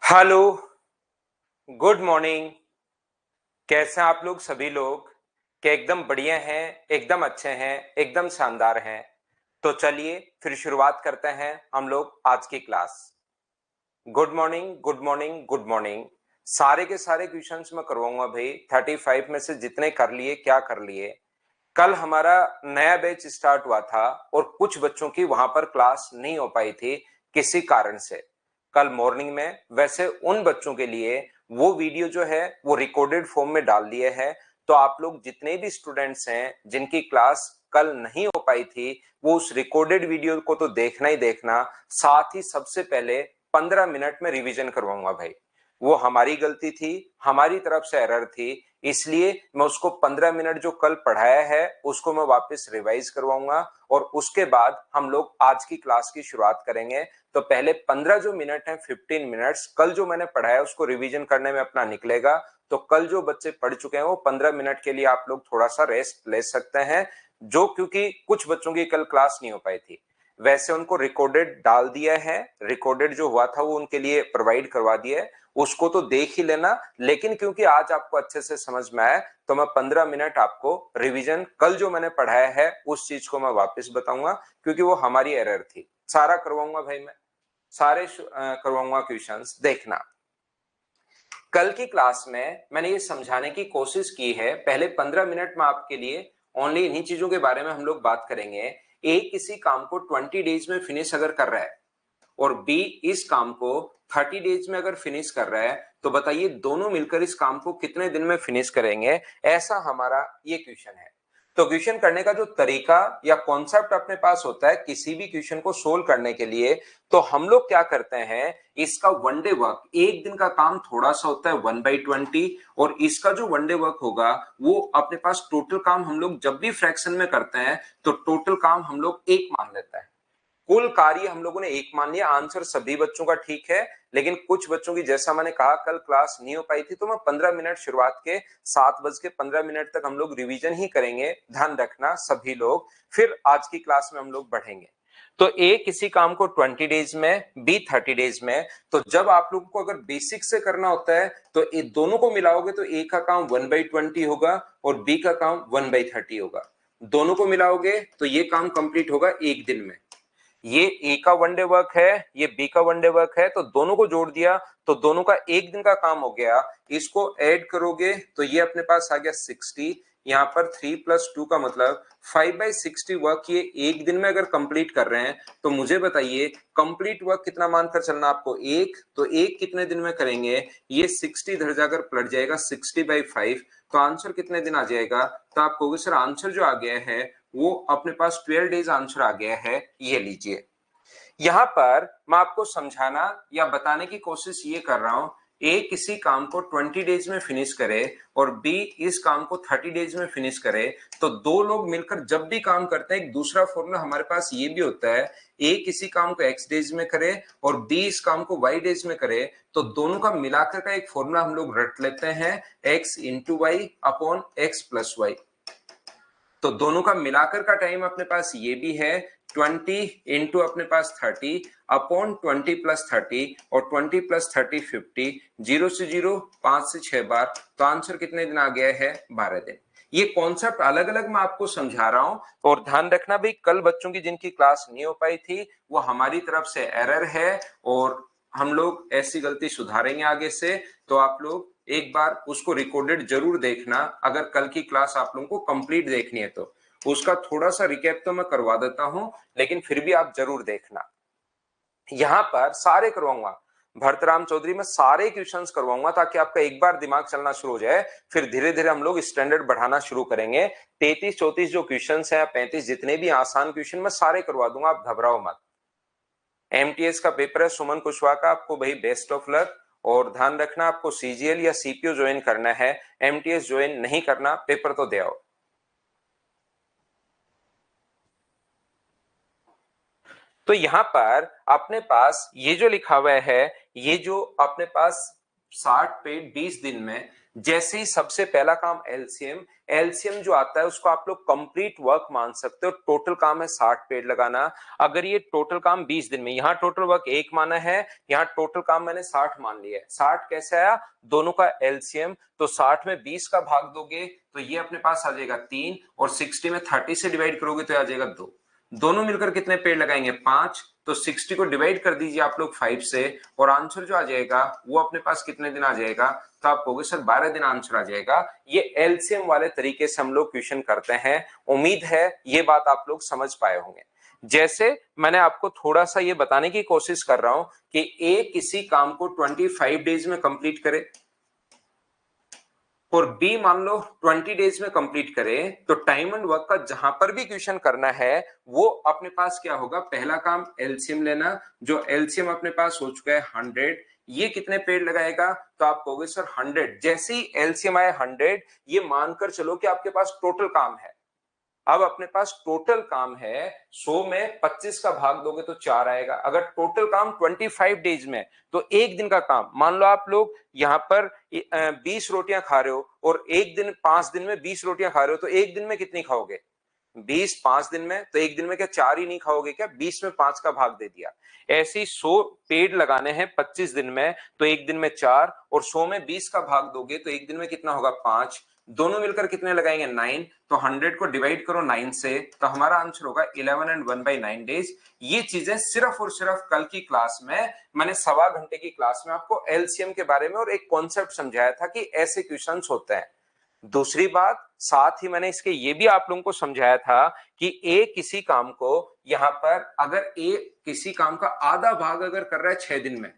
Hello, good morning. कैसे हैं आप लोग सभी लोग? क्या एकदम बढ़िया हैं, एकदम अच्छे हैं, एकदम शानदार हैं? तो चलिए फिर शुरुआत करते हैं हम लोग आज की class. Good morning, good morning, good morning. सारे के सारे क्वेश्चंस मैं करवाऊंगा भाई। 35 में से जितने कर लिए क्या कर लिए। कल हमारा नया बैच स्टार्ट हुआ था और कुछ बच्चों की वहां पर क्लास नहीं हो पाई थी किसी कारण से कल मॉर्निंग में। वैसे उन बच्चों के लिए वो वीडियो जो है वो रिकॉर्डेड फॉर्म में डाल दिए है। तो आप लोग जितने भी स्टूडेंट्स हैं जिनकी क्लास कल नहीं हो पाई थी वो उस रिकॉर्डेड वीडियो को तो देखना ही देखना। साथ ही सबसे पहले 15 मिनट में रिवीजन करवाऊंगा भाई। वो हमारी गलती थी, हमारी तरफ से एरर थी, इसलिए मैं उसको 15 मिनट जो कल पढ़ाया है उसको मैं वापस रिवाइज करवाऊंगा और उसके बाद हम लोग आज की क्लास की शुरुआत करेंगे। तो पहले 15 जो मिनट है 15 मिनट्स कल जो मैंने पढ़ाया उसको रिवीजन करने में अपना निकलेगा। तो कल जो बच्चे पढ़ चुके हैं वो 15 मिनट के लिए आप लोग थोड़ा सा रेस्ट ले सकते हैं, जो क्योंकि कुछ बच्चों की कल क्लास नहीं हो पाई थी। वैसे उनको रिकॉर्डेड डाल दिया है, रिकॉर्डेड जो हुआ था वो उनके लिए प्रोवाइड करवा दिया है, उसको तो देख ही लेना। लेकिन क्योंकि आज आपको अच्छे से समझ में आया तो मैं 15 मिनट आपको रिवीजन कल जो मैंने पढ़ाया है उस चीज को मैं वापस बताऊंगा, क्योंकि वो हमारी एरर थी। सारा करवाऊंगा भाई, मैं सारे करवाऊंगा क्वेश्चंस, देखना। कल की क्लास में मैंने ये समझाने की कोशिश की है, पहले 15 मिनट में आपके लिए ओनली इन्हीं चीजों के बारे में हम लोग बात करेंगे। ए किसी काम को 20 डेज में फिनिश अगर कर रहा है और बी इस काम को 30 डेज में अगर फिनिश कर रहा है, तो बताइए दोनों मिलकर इस काम को कितने दिन में फिनिश करेंगे। ऐसा हमारा ये क्वेश्चन है। तो क्वेश्चन करने का जो तरीका या कॉन्सेप्ट अपने पास होता है किसी भी क्वेश्चन को सोल्व करने के लिए, तो हम लोग क्या करते हैं, इसका वन डे वर्क, एक दिन का काम थोड़ा सा होता है 1/20, और इसका जो वन डे वर्क होगा वो अपने पास टोटल काम हम लोग जब भी फ्रैक्शन में करते हैं तो टोटल काम हम लोग एक मान लेते हैं। कुल कार्य हम लोगों ने एक मान लिया। आंसर सभी बच्चों का ठीक है, लेकिन कुछ बच्चों की, जैसा मैंने कहा कल क्लास नहीं हो पाई थी, तो मैं 15 मिनट शुरुआत के 7:15 तक हम लोग रिवीजन ही करेंगे, ध्यान रखना सभी लोग। फिर आज की क्लास में हम लोग बढ़ेंगे। तो ए किसी काम को 20 डेज में, बी 30 डेज में। तो जब आप लोगों को अगर बेसिक से करना होता है तो ये दोनों को मिलाओगे तो ए का काम 1/20 होगा और बी का काम 1/30 होगा। दोनों को मिलाओगे तो ये काम कंप्लीट होगा एक दिन में। ये ए का वनडे वर्क है, ये बी का वनडे वर्क है, तो दोनों को जोड़ दिया तो दोनों का एक दिन का काम हो गया। इसको ऐड करोगे तो ये अपने पास आ गया 60। यहाँ पर 3+2 का मतलब 5/60 वर्क ये एक दिन में अगर कंप्लीट कर रहे हैं, तो मुझे बताइए कंप्लीट वर्क कितना मानकर चलना आपको, एक। तो एक कितने दिन में करेंगे, ये 60 इधर जाकर पलट जाएगा 60/5, तो आंसर कितने दिन आ जाएगा। तो आप कहोगे सर आंसर जो आ गया है वो अपने पास 12 डेज आंसर आ गया है, ये लीजिए। यहां पर मैं आपको समझाना या बताने की कोशिश ये कर रहा हूं, ए किसी काम को 20 डेज में फिनिश करे और बी इस काम को 30 डेज में फिनिश करे, तो दो लोग मिलकर जब भी काम करते हैं, एक दूसरा फॉर्मूला हमारे पास ये भी होता है, ए किसी काम को एक्स डेज में करे और बी इस काम को वाई डेज में करे, तो दोनों का मिलाकर का एक फॉर्मूला हम लोग रट लेते हैं, x into y upon x plus y. तो दोनों का मिलाकर का टाइम अपने पास ये भी है 20 इंटू अपने पास 30 अपॉन 20+30, और 20+30 50, 0 से 0, 5 से 6 बार, तो आंसर कितने दिन आ गया है, 12 दिन। ये कॉन्सेप्ट अलग अलग मैं आपको समझा रहा हूं, और ध्यान रखना भाई कल बच्चों की जिनकी क्लास नहीं हो पाई थी वो हमारी तरफ से एरर है, और हम लोग ऐसी गलती सुधारेंगे आगे से। तो आप लोग एक बार उसको रिकॉर्डेड जरूर देखना, अगर कल की क्लास आप लोगों को कंप्लीट देखनी है तो। उसका थोड़ा सा रिकैप तो मैं करवा देता हूं, लेकिन फिर भी आप जरूर देखना। यहां पर सारे करवाऊंगा, भरतराम चौधरी में सारे क्वेश्चंस करवाऊंगा, ताकि आपका एक बार दिमाग चलना शुरू हो जाए, फिर धीरे धीरे हम लोग स्टैंडर्ड बढ़ाना शुरू करेंगे। 33-34 जो क्वेश्चंस हैं, 35 जितने भी आसान क्वेश्चन मैं सारे करवा दूंगा, आप घबराओ मत। एमटीएस का पेपर है सुमन कुशवाहा का, आपको भाई बेस्ट ऑफ लक। और ध्यान रखना आपको सीजीएल या सीपीओ ज्वाइन करना है, एमटीएस ज्वाइन नहीं करना, पेपर तो दे आओ। तो यहां पर अपने पास ये जो लिखा हुआ है, ये जो अपने पास 60 पेड 20 दिन में, जैसे ही सबसे पहला काम एलसीएम जो आता है उसको आप लोग कंप्लीट वर्क मान सकते हो। टोटल काम है 60 पेड़ लगाना। अगर ये टोटल काम 20 दिन में, यहाँ टोटल वर्क 1 माना है, यहाँ टोटल काम मैंने 60 मान लिया है। 60 कैसे आया? दोनों का एलसीएम, तो 60 में 20 का भाग दोगे तो ये अपने पास आ जाएगा 3, और 60 में 30 से डिवाइड करोगे तो आ जाएगा 2। दोनों मिलकर कितने पेड़ लगाएंगे? 5। तो 60 को डिवाइड कर दीजिए आप लोग 5 से, और आंसर जो आ जाएगा वो अपने पास कितने दिन आ जाएगा? तो आप कहोगे सर 12 दिन आंसर आ जाएगा। ये एलसीएम वाले तरीके से हम लोग क्वेश्चन करते हैं। उम्मीद है ये बात आप लोग समझ पाए होंगे। जैसे मैंने आपको थोड़ा सा ये बताने की कोशिश कर रहा हूं कि ए किसी काम को 25 डेज में कंप्लीट करे और बी मान लो 20 डेज में कंप्लीट करे, तो टाइम एंड वर्क का जहां पर भी क्वेश्चन करना है वो अपने पास क्या होगा? पहला काम एलसीएम लेना, जो एलसीएम अपने पास हो चुका है 100। ये कितने पेड़ लगाएगा? तो आप कहोगे सर 100। जैसे ही एलसीएम आए 100, ये मानकर चलो कि आपके पास टोटल काम है। अब अपने पास टोटल काम है 100 में 25 का भाग दोगे तो 4 आएगा। अगर टोटल काम 25 डेज में, तो एक दिन का काम मान लो आप लोग यहाँ पर 20 रोटियां खा रहे हो, और एक दिन 5 दिन में 20 रोटियां खा रहे हो, तो एक दिन में कितनी खाओगे? 20 5 दिन में, तो एक दिन में क्या 4 ही नहीं खाओगे क्या? 20 में 5 का भाग दे दिया। ऐसे ही 100 पेड़ लगाने हैं 25 दिन में, तो एक दिन में 4, और 100 में 20 का भाग दोगे तो एक दिन में कितना होगा? 5। दोनों मिलकर कितने लगाएंगे? 9। तो 100 को डिवाइड करो 9 से, तो हमारा आंसर होगा 11 and 1/9 डेज। ये चीजें सिर्फ और सिर्फ कल की क्लास में मैंने सवा घंटे की क्लास में आपको एलसीएम के बारे में और एक कॉन्सेप्ट समझाया था कि ऐसे क्वेश्चंस होते हैं। दूसरी बात, साथ ही मैंने इसके ये भी आप लोगों को समझाया था कि ए किसी काम को, यहां पर अगर ए किसी काम का आधा भाग अगर कर रहा है 6 दिन में,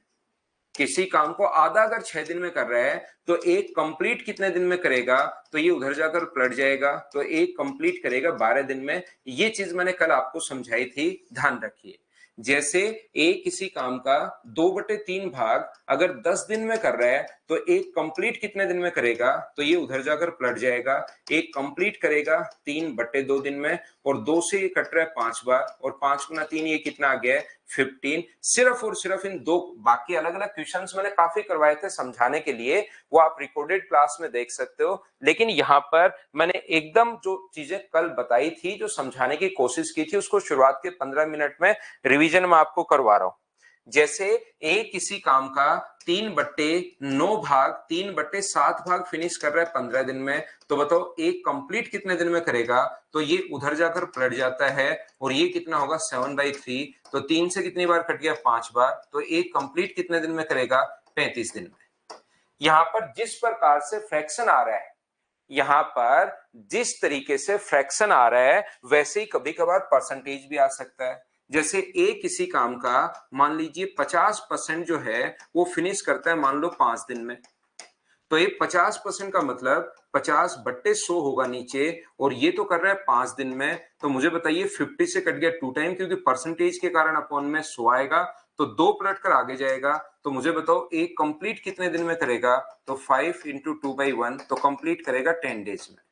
किसी काम को आधा अगर 6 दिन में कर रहा है, तो एक कंप्लीट कितने दिन में करेगा? तो ये उधर जाकर पलट जाएगा, तो एक कंप्लीट करेगा 12 दिन में। ये चीज मैंने कल आपको समझाई थी, ध्यान रखिए। जैसे ए किसी काम का 2/3 भाग अगर 10 दिन में कर रहा है, तो एक कंप्लीट कितने दिन में करेगा? तो ये उधर जाकर पलट जाएगा, एक कंप्लीट करेगा 3/2 दिन में, और 2 से ये कट रहा है 5 बार, और 5 गुना 3 ये कितना आ गया है? 15। सिर्फ और सिर्फ इन दो, बाकी अलग अलग क्वेश्चंस मैंने काफी करवाए थे समझाने के लिए, वो आप रिकॉर्डेड क्लास में देख सकते हो। लेकिन यहाँ पर मैंने एकदम जो चीजें कल बताई थी, जो समझाने की कोशिश की थी, उसको शुरुआत के 15 मिनट में रिवीजन में आपको करवा रहा हूं। जैसे ए किसी काम का 3/9 भाग 3/7 भाग फिनिश कर रहा है 15 दिन में, तो बताओ एक कंप्लीट कितने दिन में करेगा? तो ये उधर जाकर पलट जाता है, और ये कितना होगा? 7/3। तो 3 से कितनी बार कट गया? 5 बार। तो एक कंप्लीट कितने दिन में करेगा? 35 दिन में। यहां पर जिस प्रकार से फ्रैक्शन आ रहा है, यहां पर जिस तरीके से फ्रैक्शन आ रहा है, वैसे ही कभी कभार परसेंटेज भी आ सकता है। जैसे ए किसी काम का मान लीजिए 50% जो है वो फिनिश करता है मान लो 5 दिन में, तो ये 50% का मतलब 50/100 होगा नीचे, और ये तो कर रहा है 5 दिन में। तो मुझे बताइए 50 से कट गया 2 टाइम, क्योंकि परसेंटेज के कारण अपॉन में 100 आएगा, तो 2 पलट कर आगे जाएगा। तो मुझे बताओ एक कंप्लीट कितने दिन में करेगा? तो 5 × 2/1, तो कंप्लीट करेगा 10 डेज में।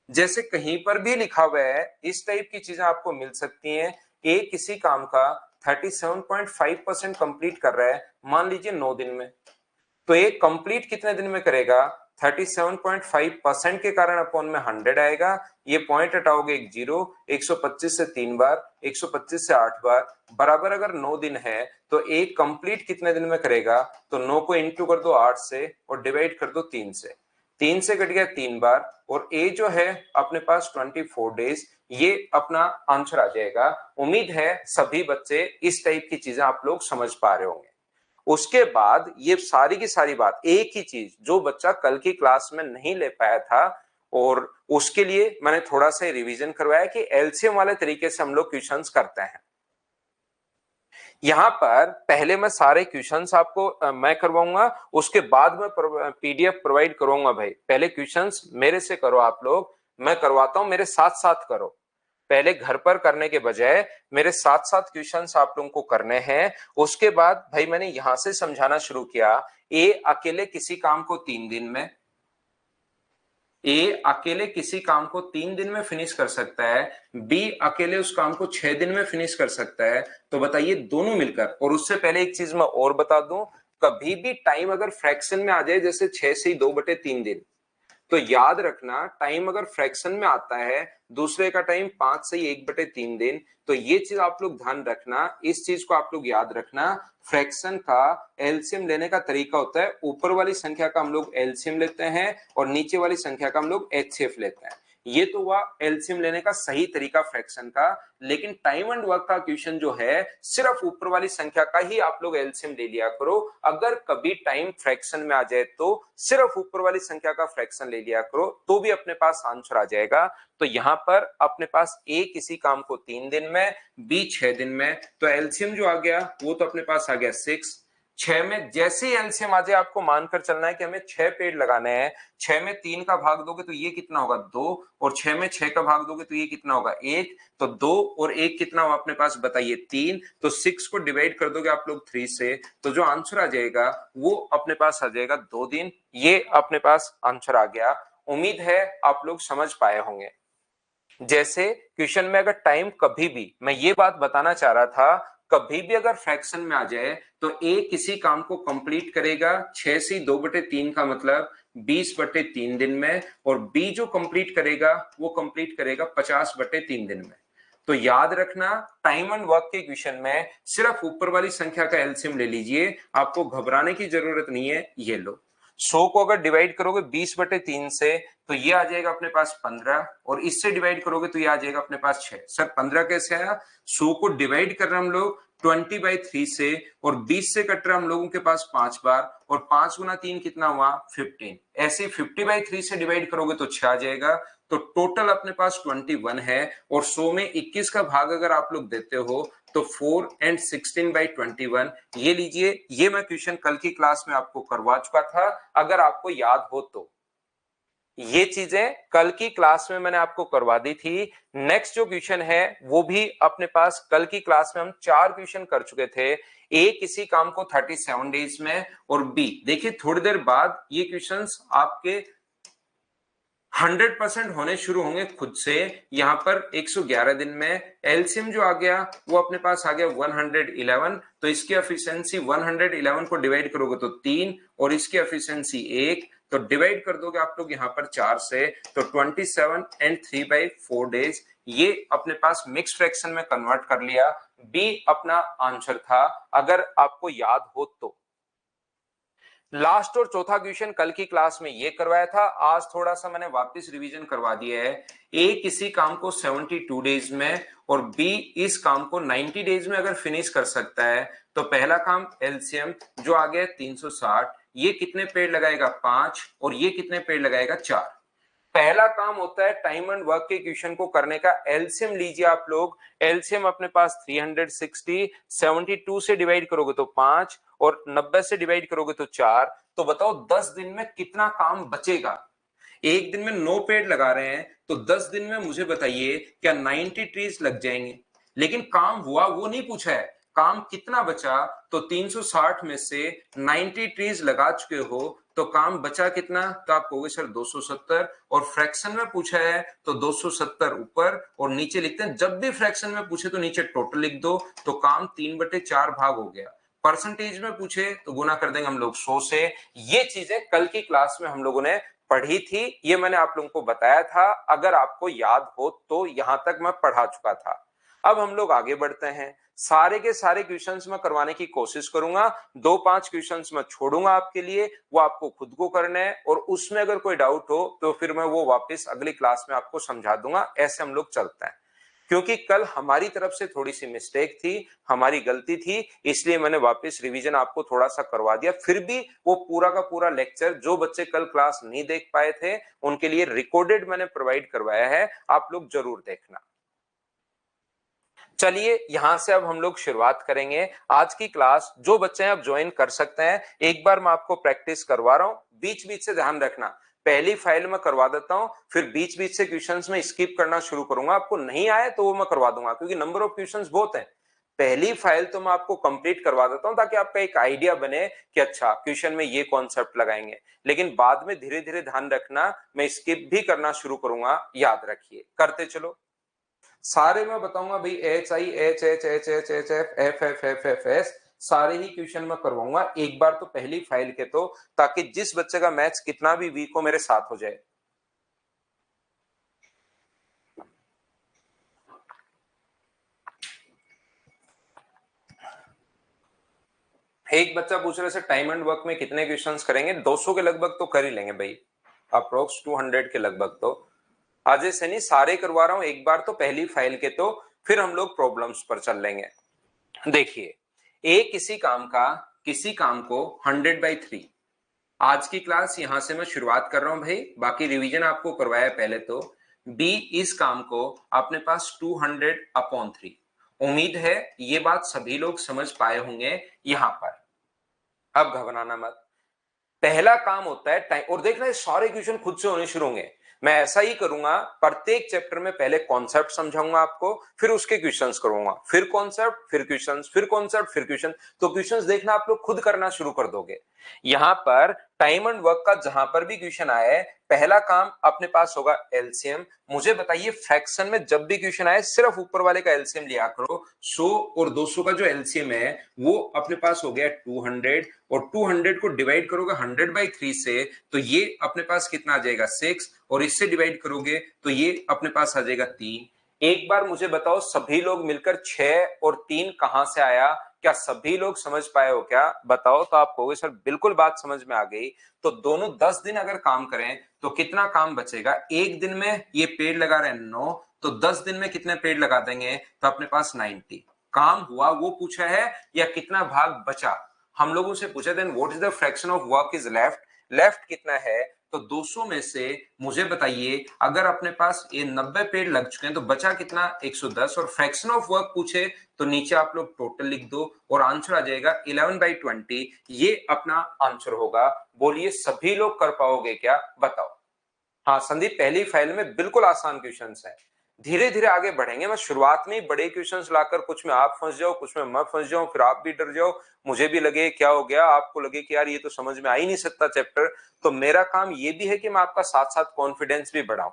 जैसे कहीं पर भी लिखा हुआ है, इस टाइप की चीजें आपको मिल सकती हैं। ए किसी काम का 37.5% कंप्लीट कर रहा है मान लीजिए 9 दिन में, तो एक कंप्लीट कितने दिन में करेगा? 37.5% के कारण अपॉन में 100 आएगा। ये पॉइंट हटाओगे एक 0, 125 से 3 बार, 125 से 8 बार, बराबर अगर 9 दिन है, तो एक कंप्लीट कितने दिन में करेगा? तो 9 को इंटू कर दो 8 से, और डिवाइड कर दो 3 से। 3 से कट गया 3 बार, और ए जो है अपने पास 24 डेज। ये अपना आंसर आ जाएगा। उम्मीद है सभी बच्चे इस टाइप की चीजें आप लोग समझ पा रहे होंगे। उसके बाद ये सारी की सारी बात, एक ही चीज जो बच्चा कल की क्लास में नहीं ले पाया था, और उसके लिए मैंने थोड़ा सा रिवीजन करवाया कि एलसीएम वाले तरीके से हम लोग क्वेश्चंस करते हैं। यहां पर पहले मैं सारे क्वेश्चंस आपको मैं करवाऊंगा, उसके बाद में पीडीएफ प्रोवाइड करूंगा। भाई पहले क्वेश्चंस मेरे से करो आप लोग, मैं करवाता हूं, मेरे साथ साथ करो। पहले घर पर करने के बजाय मेरे साथ साथ क्वेश्चंस आप लोगों को करने हैं। उसके बाद भाई मैंने यहां से समझाना शुरू किया। ए अकेले किसी काम को 3 दिन में, ए अकेले किसी काम को 3 दिन में फिनिश कर सकता है, बी अकेले उस काम को 6 दिन में फिनिश कर सकता है। तो बताइए दोनों मिलकर, और उससे पहले एक चीज मैं और बता दूं, कभी भी टाइम अगर फ्रैक्शन में आ जाए, जैसे 6 से 2/3 दिन, तो याद रखना टाइम अगर फ्रैक्शन में आता है, दूसरे का टाइम 5 से 1/3 दिन, तो ये चीज आप लोग ध्यान रखना, इस चीज को आप लोग याद रखना। फ्रैक्शन का एलसीएम लेने का तरीका होता है, ऊपर वाली संख्या का हम लोग एलसीएम लेते हैं और नीचे वाली संख्या का हम लोग एचसीएफ लेते हैं। ये तो हुआ एलसीएम लेने का सही तरीका फ्रैक्शन का। लेकिन टाइम एंड वर्क का क्वेश्चन जो है, सिर्फ ऊपर वाली संख्या का ही आप लोग एलसीएम ले लिया करो। अगर कभी टाइम फ्रैक्शन में आ जाए तो सिर्फ ऊपर वाली संख्या का फ्रैक्शन ले लिया करो, तो भी अपने पास आंसर आ जाएगा। तो यहां पर अपने पास ए किसी काम को 3 दिन में, बी 6 दिन में, तो एलसीएम जो आ गया वो तो अपने पास आ गया 6। 6 में जैसे ही एलसीएम आ जाए, आपको मानकर चलना है कि हमें 6 पेड़ लगाने हैं। 6 में 3 का भाग दोगे तो ये कितना होगा 2, और 6 में 6 का भाग दोगे तो ये कितना होगा 1। तो 2 और 1 कितना हुआ अपने पास, बताइए 3। तो 6 को डिवाइड कर दोगे आप लोग 3 से, तो जो आंसर आ जाएगा वो अपने पास आ जाएगा 2 दिन। ये अपने पास आंसर आ गया। उम्मीद है आप लोग समझ पाए होंगे। जैसे क्वेश्चन में अगर टाइम कभी भी, मैं ये बात बताना चाह रहा था, कभी भी अगर फ्रैक्शन में आ जाए तो ए किसी काम को कंप्लीट करेगा 6 से 2/3 का मतलब 20/3 दिन में, और बी जो कंप्लीट करेगा वो कंप्लीट करेगा 50/3 दिन में। तो याद रखना टाइम एंड वर्क के क्वेश्चन में सिर्फ ऊपर वाली संख्या का एलसीएम ले लीजिए, आपको घबराने की जरूरत नहीं है। ये लो, 100 को अगर डिवाइड करोगे 20/3 से तो ये आ जाएगा अपने पास 15, और इससे डिवाइड करोगे तो ये आ जाएगा अपने पास 6। सर 15 कैसे आया? 100 को डिवाइड कर रहे हैं हम लोग 20/3 से, और 20 से कट रहा हम लोगों के पास 5 बार, और 5 गुना 3 कितना हुआ 15। ऐसे 50/3 से डिवाइड करोगे तो 6 आ जाएगा। तो टोटल अपने पास 21 है, और 100 में 21 का भाग अगर आप लोग देते हो तो 4 and 16/21। ये लीजिए, ये मैं क्वेश्चन कल की क्लास में आपको करवा चुका था, अगर आपको याद हो तो। ये चीजें कल की क्लास में मैंने आपको करवा दी थी। नेक्स्ट जो क्वेश्चन है वो भी अपने पास कल की क्लास में हम 4 क्वेश्चन कर चुके थे। ए किसी काम को 37 डेज में, और बी देखिए थोड़ी देर बाद ये क्वेश्चंस आपके 100% होने शुरू होंगे खुद से। यहां पर 111 दिन में एलसीएम जो आ गया वो अपने पास आ गया 111। तो इसकी एफिशिएंसी 111 को डिवाइड करोगे तो 3, और इसकी एफिशिएंसी 1, तो डिवाइड कर दोगे आप लोग यहां पर 4 से, तो 27 and 3/4 डेज। ये अपने पास मिक्स फ्रैक्शन में कन्वर्ट कर लिया। बी अपना आंसर था, अगर आपको याद हो तो। लास्ट और चौथा क्वेश्चन कल की क्लास में ये करवाया था, आज थोड़ा सा मैंने वापस रिवीजन करवा दिया है। ए किसी काम को 72 डेज में, और बी इस काम को 90 डेज में अगर फिनिश कर सकता है, तो पहला काम एलसीएम जो आ गया 360, ये कितने पेड़ लगाएगा 5, और ये कितने पेड़ लगाएगा 4। पहला काम होता है टाइम एंड वर्क के क्वेश्चन को करने का एलसीएम लीजिए आप लोग। एलसीएम अपने पास 360, 72 से डिवाइड करोगे तो 5, और 90 से डिवाइड करोगे तो 4। तो बताओ 10 दिन में कितना काम बचेगा? एक दिन में 9 पेड़ लगा रहे हैं, तो 10 दिन में मुझे बताइए क्या 90 ट्रीज लग जाएंगे? लेकिन काम हुआ वो नहीं पूछा है, काम कितना बचा। तो 360 में से 90 ट्रीज लगा चुके हो, तो काम बचा कितना? तो आप कहोगे सर 270, और फ्रैक्शन में पूछा है तो 270 ऊपर और नीचे लिखते हैं। जब भी फ्रैक्शन में पूछे तो नीचे टोटल लिख दो, तो काम 3/4 भाग हो गया। परसेंटेज में पूछे तो गुना कर देंगे हम लोग 100 से। ये चीजें कल की क्लास में हम लोगों ने पढ़ी थी, ये मैंने आप लोगों को बताया था, अगर आपको याद हो तो। यहां तक मैं पढ़ा चुका था। अब हम लोग आगे बढ़ते हैं। सारे के सारे क्वेश्चंस मैं करवाने की कोशिश करूंगा, 2-5 क्वेश्चंस मैं छोड़ूंगा आपके लिए, वो आपको खुद को करना है, और उसमें अगर कोई डाउट हो तो फिर मैं वो वापस अगली क्लास में आपको समझा दूंगा। ऐसे हम लोग चलते हैं, क्योंकि कल हमारी तरफ से थोड़ी सी मिस्टेक थी, हमारी गलती थी, इसलिए मैंने वापस रिवीजन आपको थोड़ा सा करवा दिया। फिर भी वो पूरा का पूरा लेक्चर जो बच्चे कल क्लास नहीं देख पाए थे उनके लिए रिकॉर्डेड मैंने प्रोवाइड करवाया है, आप लोग जरूर देखना। चलिए यहां से अब हम लोग शुरुआत करेंगे आज की क्लास। जो बच्चे हैं अब ज्वाइन कर सकते हैं। एक बार मैं आपको प्रैक्टिस करवा रहा हूं, बीच बीच से ध्यान रखना। पहली फाइल में करवा देता हूं, फिर बीच बीच से क्वेश्चंस में स्किप करना शुरू करूंगा। आपको नहीं आए तो वो मैं करवा दूंगा, क्योंकि नंबर ऑफ क्वेश्चंस बहुत है। पहली फाइल तो मैं आपको कंप्लीट करवा देता हूं, ताकि आपका एक आइडिया बने कि अच्छा क्वेश्चन में ये कॉन्सेप्ट लगाएंगे। लेकिन बाद में धीरे धीरे ध्यान रखना, मैं स्किप भी करना शुरू करूंगा, याद रखिए। करते चलो। सारे मैं बताऊंगा भाई, HI HH HH HF FF FF FS, सारे ही क्वेश्चन मैं करवाऊंगा एक बार तो पहली फाइल के, तो ताकि जिस बच्चे का मैथ्स कितना भी वीक हो मेरे साथ हो जाए। एक बच्चा पूछ रहे से टाइम एंड वर्क में कितने क्वेश्चंस करेंगे? 200 के लगभग तो कर ही लेंगे भाई, अप्रोक्स 200 के लगभग। तो आज से नहीं, सारे करवा रहा हूं एक बार तो पहली फाइल के, तो फिर हम लोग प्रॉब्लम्स पर चल लेंगे। देखिए, ए किसी काम को 100/3, आज की क्लास यहां से मैं शुरुआत कर रहा हूं भाई, बाकी रिवीजन आपको करवाया पहले। तो बी इस काम को अपने पास 200/3, उम्मीद है ये बात सभी लोग समझ पाए होंगे यहां पर। अब घबराना मत, पहला काम होता है टाइम। और देखना, सारे क्वेश्चन खुद से होने शुरू होंगे। मैं ऐसा ही करूंगा, प्रत्येक चैप्टर में पहले कॉन्सेप्ट समझाऊंगा आपको, फिर उसके क्वेश्चंस करूंगा, फिर कॉन्सेप्ट, फिर क्वेश्चंस, फिर कॉन्सेप्ट, फिर क्वेश्चन। तो क्वेश्चंस देखना आप लोग खुद करना शुरू कर दोगे। यहां पर टाइम एंड वर्क का जहां पर भी क्वेश्चन आए, पहला काम अपने पास होगा एलसीएम। मुझे बताइए, फ्रैक्शन में जब भी क्वेश्चन आए सिर्फ ऊपर वाले का एलसीएम लिया करो। 100 और 200 का जो एलसीएम है वो अपने पास हो गया 200, और 200 को डिवाइड करोगे 100/3 से, तो ये अपने पास कितना आ जाएगा 6, और इससे डिवाइड करोगे तो ये अपने पास आ जाएगा 3। एक बार मुझे बताओ, सभी लोग मिलकर 6 और 3 कहां से आया? क्या सभी लोग समझ पाए हो क्या? बताओ तो आप कहोगे सर बिल्कुल बात समझ में आ गई। तो दोनों 10 दिन अगर काम करें तो कितना काम बचेगा? एक दिन में ये पेड़ लगा रहे हैं 9, तो 10 दिन में कितने पेड़ लगा देंगे? तो अपने पास 90। काम हुआ वो पूछा है, या कितना भाग बचा? हम लोगों से पूछा then what is the fraction of work is left, left कितना है? तो 200 में से मुझे बताइए, अगर अपने पास ये 90 पेड़ लग चुके हैं तो बचा कितना? 110। और फ्रैक्शन ऑफ वर्क पूछे तो नीचे आप लोग टोटल लिख दो, और आंसर आ जाएगा 11/20। ये अपना आंसर होगा। बोलिए, सभी लोग कर पाओगे क्या? बताओ। हाँ संदीप, पहली फाइल में बिल्कुल आसान क्वेश्चंस हैं, धीरे धीरे आगे बढ़ेंगे। मैं शुरुआत में ही बड़े क्वेश्चंस लाकर कुछ में आप फंस जाओ, कुछ में मैं फंस जाऊं, फिर आप भी डर जाओ, मुझे भी लगे क्या हो गया, आपको लगे कि यार ये तो समझ में आ ही नहीं सकता चैप्टर। तो मेरा काम ये भी है कि मैं आपका साथ साथ कॉन्फिडेंस भी बढ़ाऊं।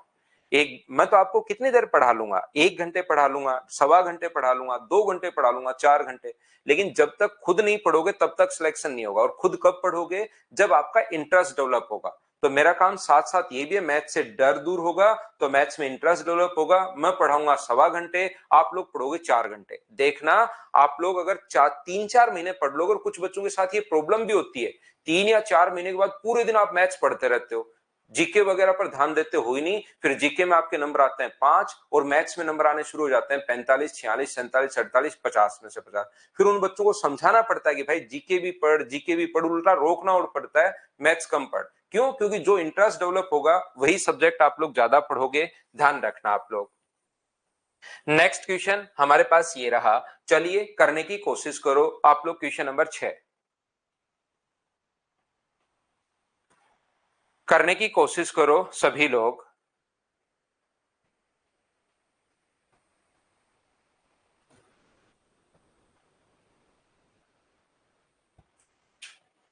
मैं तो आपको कितनी देर पढ़ा लूंगा? 1 घंटे पढ़ा लूंगा, 1.25 घंटे पढ़ा लूंगा, 2 घंटे पढ़ा लूंगा, 4 घंटे। लेकिन जब तक खुद नहीं पढ़ोगे तब तक सिलेक्शन नहीं होगा। और खुद कब पढ़ोगे? जब आपका इंटरेस्ट डेवलप होगा। तो मेरा काम साथ साथ ये भी है, मैथ से डर दूर होगा तो मैथ्स में इंटरेस्ट डेवलप होगा। मैं पढ़ाऊंगा 1.25 घंटे, आप लोग पढ़ोगे 4 घंटे। देखना, आप लोग अगर 3-4 महीने पढ़ लोगे, और कुछ बच्चों के साथ ये प्रॉब्लम भी होती है, 3 या 4 महीने के बाद पूरे दिन आप मैथ्स पढ़ते रहते हो, जीके वगैरह पर ध्यान देते हो ही नहीं। फिर जीके में आपके नंबर आते हैं 5, और मैथ्स में नंबर आने शुरू हो जाते हैं 45, 46, 47, 48, 50 में से 50। फिर उन बच्चों को समझाना पड़ता है कि भाई जीके भी पढ़, जीके भी पढ़, उल्टा रोकना और पड़ता है मैथ्स कम पढ़। क्यों? क्योंकि जो इंटरेस्ट डेवलप होगा वही सब्जेक्ट आप लोग ज्यादा पढ़ोगे, ध्यान रखना आप लोग। नेक्स्ट क्वेश्चन हमारे पास ये रहा, चलिए करने की कोशिश करो आप लोग। क्वेश्चन नंबर 6 करने की कोशिश करो सभी लोग।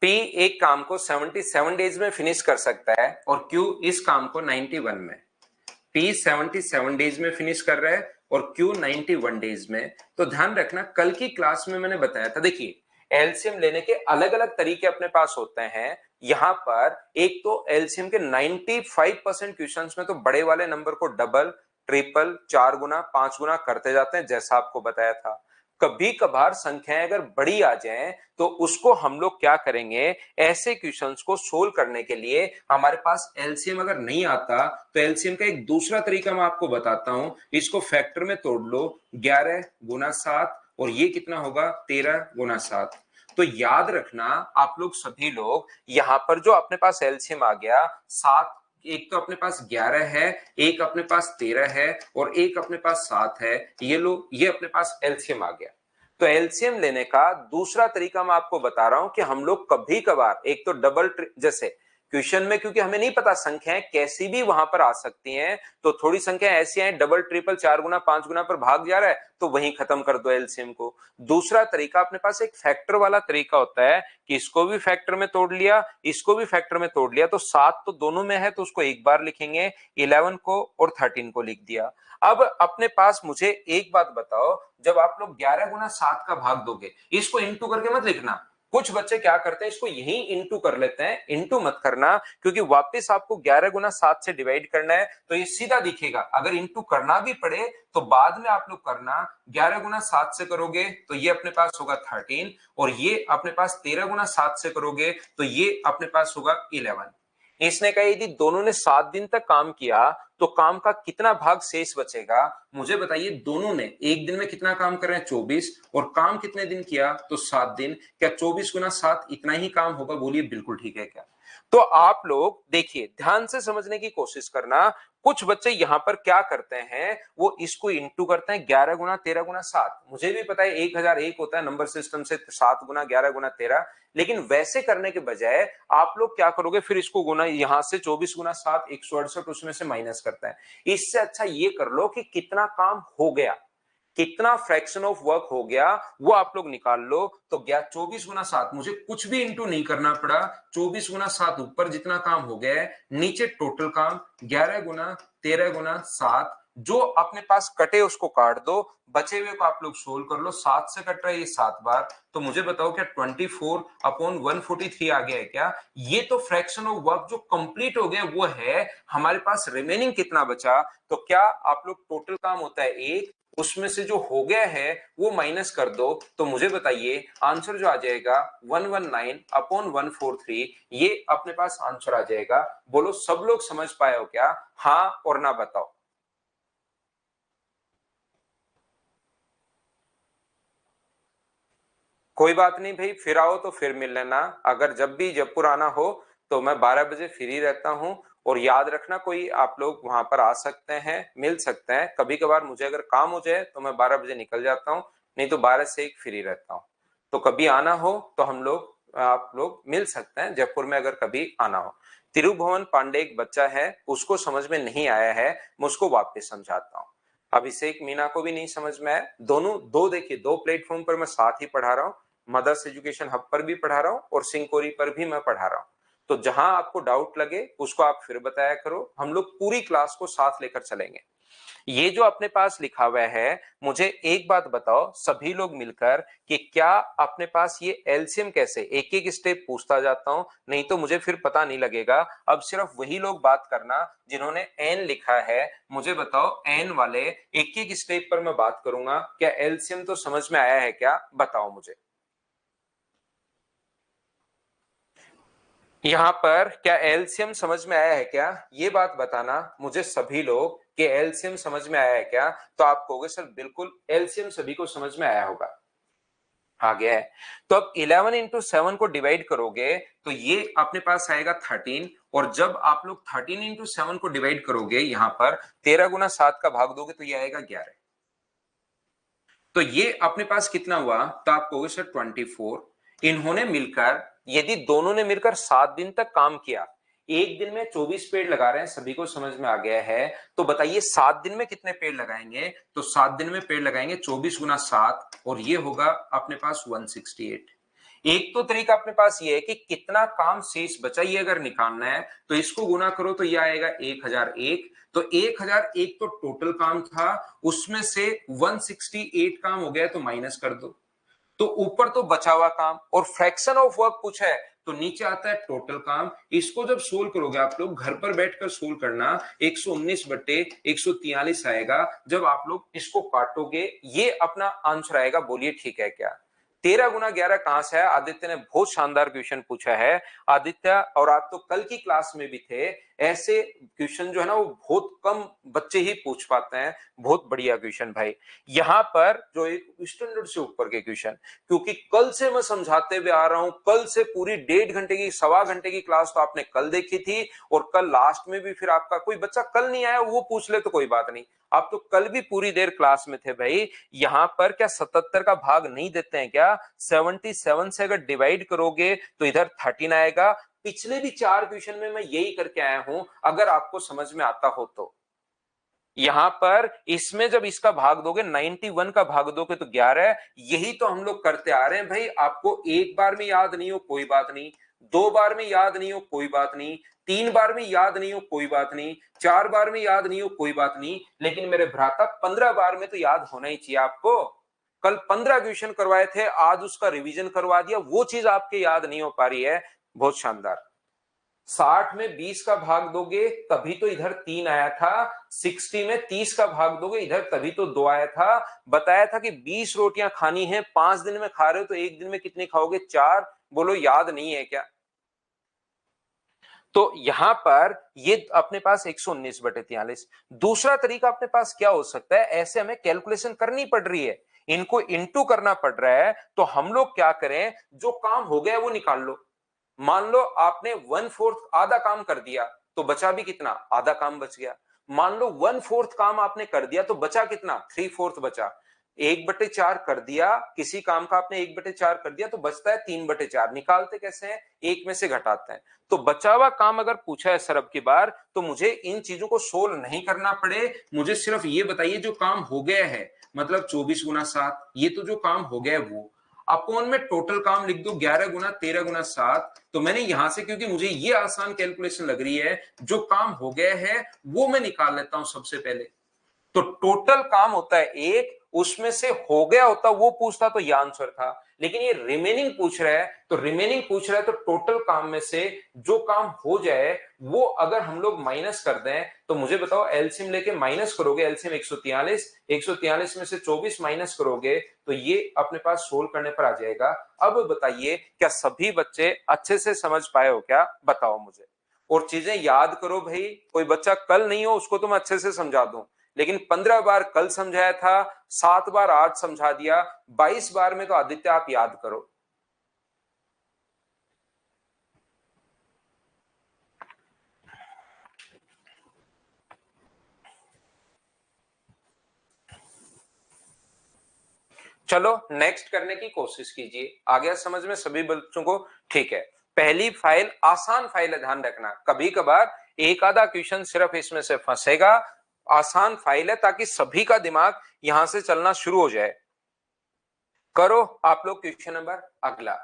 P एक काम को 77 डेज में फिनिश कर सकता है, और Q इस काम को 91 में। P 77 डेज में फिनिश कर रहा है और Q 91 डेज में। तो ध्यान रखना, कल की क्लास में मैंने बताया था, देखिए एलसीएम लेने के अलग अलग तरीके अपने पास होते हैं। यहां पर एक तो एलसीएम के 95% क्वेश्चंस में तो बड़े वाले नंबर को डबल, ट्रिपल, 4 गुना, 5 गुना करते जाते हैं, जैसा आपको बताया था। कभी कभार संख्याएं अगर बड़ी आ जाएं तो उसको हम लोग क्या करेंगे, ऐसे क्वेश्चंस को सोल्व करने के लिए हमारे पास एलसीएम अगर नहीं आता तो एलसीएम का एक दूसरा तरीका मैं आपको बताता हूं। इसको फैक्टर में तोड़ लो, 11 गुना 7, और ये कितना होगा 13 गुना 7। तो याद रखना आप लोग सभी लोग, यहां पर जो अपने पास एलसीएम आ गया 7, एक तो अपने पास 11 है, एक अपने पास 13 है, और एक अपने पास 7 है। ये लो, ये अपने पास एलसीएम आ गया। तो एलसीएम लेने का दूसरा तरीका मैं आपको बता रहा हूं कि हम लोग कभी कभार एक तो डबल, जैसे क्वेश्चन में क्योंकि हमें नहीं पता संख्याएं कैसी भी वहां पर आ सकती हैं, तो थोड़ी संख्या ऐसी हैं डबल ट्रिपल 4 गुना 5 गुना पर भाग जा रहा है तो वहीं खत्म कर दो एलसीएम को। दूसरा तरीका अपने पास एक फैक्टर वाला तरीका होता है कि इसको भी फैक्टर में तोड़ लिया, इसको भी फैक्टर में तोड़ लिया, तो 7 तो दोनों में है तो उसको एक बार लिखेंगे, 11 को और 13 को लिख दिया। अब अपने पास मुझे एक बात बताओ, जब आप लोग 11 गुना 7 का भाग दोगे, इसको इंटू करके मत लिखना। कुछ बच्चे क्या करते हैं, इसको यही इंटू कर लेते हैं, इंटू मत करना, क्योंकि वापस आपको 11 गुना 7 से डिवाइड करना है तो ये सीधा दिखेगा। अगर इंटू करना भी पड़े तो बाद में आप लोग करना, 11 गुना 7 से करोगे तो ये अपने पास होगा 13, और ये अपने पास 13 गुना 7 से करोगे तो ये अपने पास होगा 11। इसने कहा यदि दोनों ने 7 दिन तक काम किया तो काम का कितना भाग शेष बचेगा, मुझे बताइए। दोनों ने एक दिन में कितना काम कर रहे हैं, 24, और काम कितने दिन किया तो 7 दिन। क्या 24 गुना 7 इतना ही काम होगा, बोलिए बिल्कुल ठीक है क्या। तो आप लोग देखिए, ध्यान से समझने की कोशिश करना। कुछ बच्चे यहां पर क्या करते हैं, वो इसको इंटू करते हैं 11 गुना 13 गुना 7। मुझे भी पता है 1001 होता है नंबर सिस्टम से, 7 गुना 11 गुना 13, लेकिन वैसे करने के बजाय आप लोग क्या करोगे, फिर इसको गुना, यहां से 24 गुना 7 168 उसमें से माइनस करता है। इससे अच्छा ये कर लो कि कितना काम हो गया, कितना फ्रैक्शन ऑफ वर्क हो गया वो आप लोग निकाल लो। तो क्या 24 गुना 7, मुझे कुछ भी इंटू नहीं करना पड़ा, 24 गुना 7 ऊपर जितना काम हो गया है, नीचे टोटल काम 11 गुना 13 गुना 7, जो अपने पास कटे उसको काट दो, बचे हुए को आप लोग सोल्व कर लो। 7 से कट रहा है ये 7 बार, तो मुझे बताओ क्या 24 अपॉन 143 आ गया है क्या। ये तो फ्रैक्शन ऑफ वर्क जो कंप्लीट हो गया वो है, हमारे पास रिमेनिंग कितना बचा, तो क्या आप लोग टोटल काम होता है 1, उसमें से जो हो गया है वो माइनस कर दो, तो मुझे बताइए आंसर जो आ जाएगा 119 अपॉन 143, ये अपने पास आंसर आ जाएगा। बोलो सब लोग समझ पाए हो क्या, हाँ और ना बताओ। कोई बात नहीं भाई, फिर आओ तो फिर मिल लेना। अगर जब भी जयपुर आना हो तो मैं 12 बजे फ्री रहता हूं, और याद रखना कोई आप लोग वहां पर आ सकते हैं, मिल सकते हैं। कभी कभार मुझे अगर काम हो जाए तो मैं 12 बजे निकल जाता हूँ, नहीं तो 12 से 1 फ्री रहता हूँ। तो कभी आना हो तो हम लोग, आप लोग मिल सकते हैं जयपुर में, अगर कभी आना हो। तिरुभुवन पांडे एक बच्चा है, उसको समझ में नहीं आया है, मैं उसको वापस समझाता हूँ। अभिषेक मीना को भी नहीं समझ में आया। दोनों दो देखिए, दो प्लेटफॉर्म पर मैं साथ ही पढ़ा रहा हूँ, मदर्स एजुकेशन हब पर भी पढ़ा रहा हूँ और सिंकोरी पर भी मैं पढ़ा रहा हूँ। तो जहां आपको डाउट लगे उसको आप फिर बताया करो, हम लोग पूरी क्लास को साथ लेकर चलेंगे। ये जो अपने पास लिखा हुआ है, मुझे एक बात बताओ सभी लोग मिलकर कि क्या अपने पास ये एलसीएम कैसे, एक एक स्टेप पूछता जाता हूं, नहीं तो मुझे फिर पता नहीं लगेगा। अब सिर्फ वही लोग बात करना जिन्होंने एन लिखा है, मुझे बताओ एन वाले एक एक स्टेप पर मैं बात करूंगा, क्या एलसीएम तो समझ में आया है क्या, बताओ मुझे। यहां पर क्या एलसीएम समझ में आया है क्या, ये बात बताना मुझे सभी लोग कि एलसीएम समझ में आया है क्या। तो आप कहोगे सर बिल्कुल एलसीएम सभी को समझ में आया होगा, आ गया है। तो अब 11 इंटू 7 को डिवाइड करोगे तो ये अपने पास आएगा 13, और जब आप लोग 13 इंटू 7 को डिवाइड करोगे, यहां पर 13 गुना 7 का भाग दोगे तो ये आएगा 11। तो ये अपने पास कितना हुआ, तो आप कहोगे सर 24। इन्होंने मिलकर, यदि दोनों ने मिलकर 7 दिन तक काम किया, एक दिन में 24 पेड़ लगा रहे हैं, सभी को समझ में आ गया है। तो बताइए 7 दिन में कितने पेड़ लगाएंगे, तो 7 दिन में पेड़ लगाएंगे 24 गुना 7, और ये होगा अपने पास 168। एक तो तरीका अपने पास ये है कि कितना काम शेष बचा ये अगर निकालना है तो इसको गुना करो तो ये आएगा 1001। तो 1001 तो टोटल काम था, उसमें से 168 काम हो गया तो माइनस कर दो, तो ऊपर तो बचा हुआ काम, और फ्रैक्शन ऑफ वर्क पूछा है तो नीचे आता है टोटल काम। इसको जब सोल्व करोगे आप लोग, घर पर बैठकर सोल्व करना, 119 बट्टे 143 आएगा। जब आप लोग इसको काटोगे ये अपना आंसर आएगा, बोलिए ठीक है क्या। 13 गुना 11 कहां से है, आदित्य ने बहुत शानदार क्वेश्चन पूछा है। आदित्य और आप तो कल की क्लास में भी थे, ऐसे क्वेश्चन जो है ना वो बहुत कम बच्चे ही पूछ पाते हैं। बहुत बढ़िया क्वेश्चन भाई। यहां पर जो एक स्टैंडर्ड से ऊपर के क्वेश्चन, क्योंकि कल से मैं समझाते हुए आ रहा हूं, कल से पूरी 1.5 घंटे की, 1.25 घंटे की क्लास तो आपने कल देखी थी, और कल लास्ट में भी फिर आपका कोई बच्चा कल नहीं आया वो पूछ ले तो कोई बात नहीं, आप तो कल भी पूरी देर क्लास में थे भाई। यहां पर क्या 77 का भाग नहीं देते हैं क्या, 77 से अगर डिवाइड करोगे तो इधर 13 आएगा, पिछले भी 4 क्वेश्चन में मैं यही करके आया हूं, अगर आपको समझ में आता हो तो। यहां पर इसमें जब इसका भाग दोगे 91 का भाग दोगे तो 11, यही तो हम लोग करते आ रहे हैं भाई। आपको एक बार में याद नहीं हो कोई बात नहीं, 2 बार में याद नहीं हो कोई बात नहीं, 3 बार में याद नहीं हो कोई बात नहीं, 4 बार में याद नहीं हो कोई बात नहीं, लेकिन मेरे भ्राता 15 बार में तो याद होना ही चाहिए आपको। कल 15 क्वेश्चन करवाए थे, आज उसका रिवीजन करवा दिया, वो चीज आपके याद नहीं हो पा रही है। बहुत शानदार। 60 में 20 का भाग दोगे तभी तो इधर 3 आया था, 60 में 30 का भाग दोगे इधर तभी तो 2 आया था। बताया था कि 20 रोटियां खानी है, 5 दिन में खा रहे हो तो एक दिन में कितनी खाओगे? 4। बोलो याद नहीं है क्या? तो यहां पर ये अपने पास 119/43। दूसरा तरीका अपने पास क्या हो सकता है? ऐसे हमें कैलकुलेशन करनी पड़ रही है, इनको इंटू करना पड़ रहा है, तो हम लोग क्या करें, जो काम हो गया वो निकाल लो। मान लो आपने 1/4 आधा काम कर दिया तो बचा भी कितना? आधा काम बच गया। मान लो 1/4 काम आपने कर दिया तो बचा कितना? 3/4 बचा। 1/4 कर दिया किसी काम का आपने, 1/4 कर दिया तो बचता है 3/4। निकालते कैसे हैं? एक में से घटाते हैं। तो बचा हुआ काम अगर पूछा है सर अब की बार, तो मुझे इन चीजों को सोल्व नहीं करना पड़े, मुझे सिर्फ ये बताइए जो काम हो गया है, मतलब 24 गुना 7, ये तो जो काम हो गया है वो अपॉन में टोटल काम लिख दो 11 गुना 13 गुना 7। तो मैंने यहां से, क्योंकि मुझे ये आसान कैलकुलेशन लग रही है, जो काम हो गया है वो मैं निकाल लेता हूं सबसे पहले। तो टोटल काम होता है 1, उसमें से हो गया होता वो पूछता तो ये आंसर था, लेकिन ये रिमेनिंग पूछ रहा है, तो रिमेनिंग पूछ रहा है तो टोटल काम में से जो काम हो जाए वो अगर हम लोग माइनस कर दें, तो मुझे बताओ एलसीएम लेके माइनस करोगे, एलसीएम 143, 143 में से 24 माइनस करोगे तो ये अपने पास सोल्व करने पर आ जाएगा। अब बताइए क्या सभी बच्चे अच्छे से समझ पाए हो क्या? बताओ मुझे। और चीजें याद करो भाई, कोई बच्चा कल नहीं हो उसको तो मैं अच्छे से समझा दूं, लेकिन 15 बार कल समझाया था, 7 बार आज समझा दिया, 22 बार में तो आदित्य आप याद करो। चलो नेक्स्ट करने की कोशिश कीजिए। आ गया समझ में सभी बच्चों को? ठीक है। पहली फाइल आसान फाइल है, ध्यान रखना, कभी कभार एक आधा क्वेश्चन सिर्फ इसमें से फंसेगा। आसान फाइल है ताकि सभी का दिमाग यहां से चलना शुरू हो जाए। करो आप लोग क्वेश्चन नंबर अगला।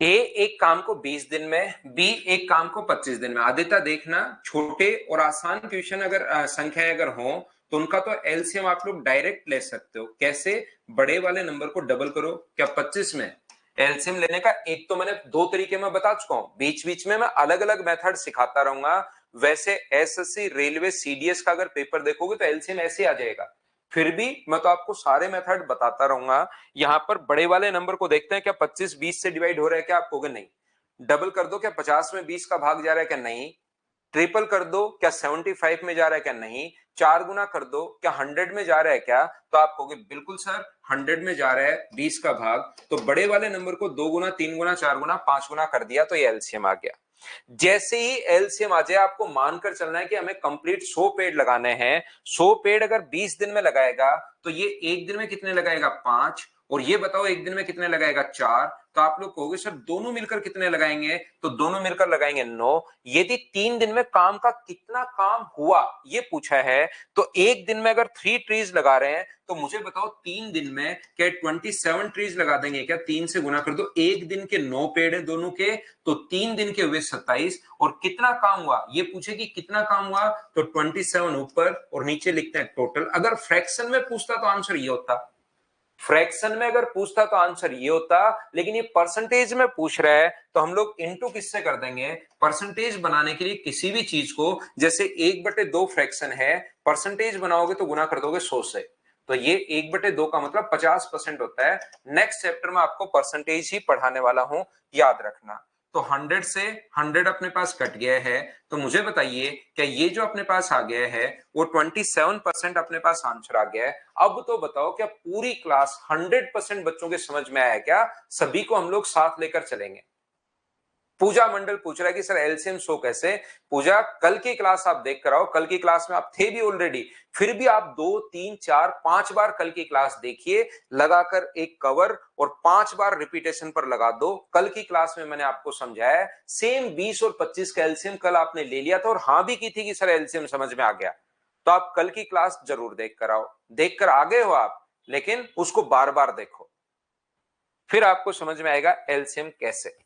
ए एक काम को 20 दिन में, बी एक काम को 25 दिन में। आदित्य देखना, छोटे और आसान क्वेश्चन अगर संख्याएं अगर हो तो उनका तो एलसीएम आप लोग डायरेक्ट ले सकते हो। कैसे? बड़े वाले नंबर को डबल करो। क्या 25 में एलसीएम लेने का एक तो मैंने 2 तरीके में बता चुका हूं, बीच बीच में मैं अलग अलग मेथड सिखाता रहूंगा। वैसे एसएससी रेलवे सीडीएस का अगर पेपर देखोगे तो एलसीएम ऐसे आ जाएगा, फिर भी मैं तो आपको सारे मेथड बताता रहूंगा। यहां पर बड़े वाले नंबर को देखते हैं, क्या 25 20 से डिवाइड हो रहा है? क्या आप कहोगे नहीं। डबल कर दो, क्या 50 में 20 का भाग जा रहा है? क्या नहीं। ट्रिपल कर दो, क्या 75 में जा रहा है? क्या नहीं। 4 गुना कर दो, क्या 100 में जा रहा है? क्या, तो आप कहोगे बिल्कुल सर 100 में जा रहा है 20 का भाग। तो बड़े वाले नंबर को 2 गुना 3 गुना 4 गुना 5 गुना कर दिया तो ये एलसीएम आ गया। जैसे ही एलसीएम आ जाए आपको मानकर चलना है कि हमें कंप्लीट 100 पेड़ लगाने हैं। 100 पेड़ अगर 20 दिन में लगाएगा तो ये एक दिन में कितने लगाएगा? 5। और ये बताओ एक दिन में कितने लगाएगा? 4। तो आप लोग कहोगे सर दोनों मिलकर कितने लगाएंगे? तो दोनों मिलकर लगाएंगे 9। यदि 3 दिन में काम का कितना काम हुआ ये पूछा है, तो एक दिन में अगर 3 ट्रीज लगा रहे हैं तो मुझे बताओ 3 दिन में क्या 27 ट्रीज लगा देंगे? क्या 3 से गुना कर दो, एक दिन के 9 पेड़ है दोनों के, तो 3 दिन के हुए 27। और कितना काम हुआ ये पूछे कि कितना काम हुआ, तो 27 ऊपर और नीचे लिखते हैं टोटल। अगर फ्रैक्शन में पूछता तो आंसर ये होता, फ्रैक्शन में अगर पूछता तो आंसर ये होता, लेकिन ये परसेंटेज में पूछ रहा है तो हम लोग इनटू किससे कर देंगे? परसेंटेज बनाने के लिए किसी भी चीज को, जैसे 1/2 फ्रैक्शन है, परसेंटेज बनाओगे तो गुना कर दोगे 100 से, तो ये 1/2 का मतलब 50% होता है। नेक्स्ट चैप्टर में आपको परसेंटेज ही पढ़ाने वाला हूं, याद रखना। तो 100 से 100 अपने पास कट गया है, तो मुझे बताइए क्या ये जो अपने पास आ गया है वो 27% अपने पास आंसर आ गया है। अब तो बताओ क्या पूरी क्लास 100% बच्चों के समझ में आया क्या? सभी को हम लोग साथ लेकर चलेंगे। पूजा मंडल पूछ रहा है कि सर एलसीएम शो कैसे? पूजा, कल की क्लास आप देख कर आओ, कल की क्लास में आप थे भी ऑलरेडी, फिर भी आप 2 3 4 5 बार कल की क्लास देखिए, लगाकर एक कवर और 5 बार रिपीटेशन पर लगा दो। कल की क्लास में मैंने आपको समझाया सेम 20 और 25 का एलसीएम कल आपने ले लिया था और हाँ भी की थी कि सर एलसीएम समझ में आ गया। तो आप कल की क्लास जरूर देख कर आओ, देख कर आ गए हो आप, लेकिन उसको बार बार देखो, फिर आपको समझ में आएगा एलसीएम कैसे।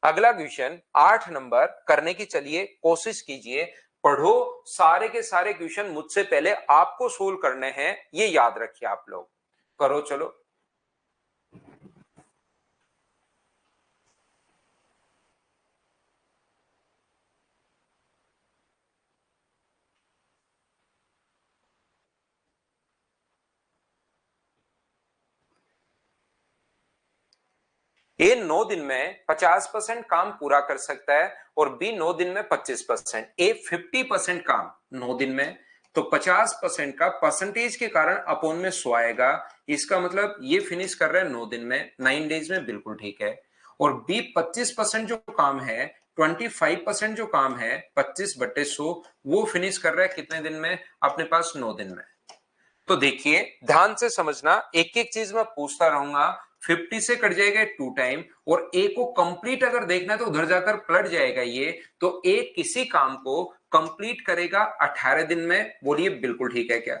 अगला क्वेश्चन 8 नंबर करने की चलिए कोशिश कीजिए, पढ़ो सारे के सारे क्वेश्चन मुझसे पहले आपको सोल्व करने हैं, ये याद रखिए आप लोग। करो चलो। ए 9 दिन में 50% काम पूरा कर सकता है और बी 9 दिन में 25%। ए 50% काम 9 दिन में, तो 50% का परसेंटेज के कारण अपोन में 100 आएगा। इसका मतलब ये फिनिश कर रहा है 9 दिन में, 9 डेज में, बिल्कुल ठीक है। और बी 25% जो काम है, 25% जो काम है 25/100, वो फिनिश कर रहा है कितने दिन में? अपने पास 9 दिन में। तो देखिए ध्यान से समझना, एक एक चीज मैं पूछता रहूंगा। 50 से कट जाएगा 2 टाइम, और ए को कंप्लीट अगर देखना है तो उधर जाकर पलट जाएगा ये। तो ए किसी काम को कंप्लीट करेगा 18 दिन में, बोलिए बिल्कुल ठीक है क्या?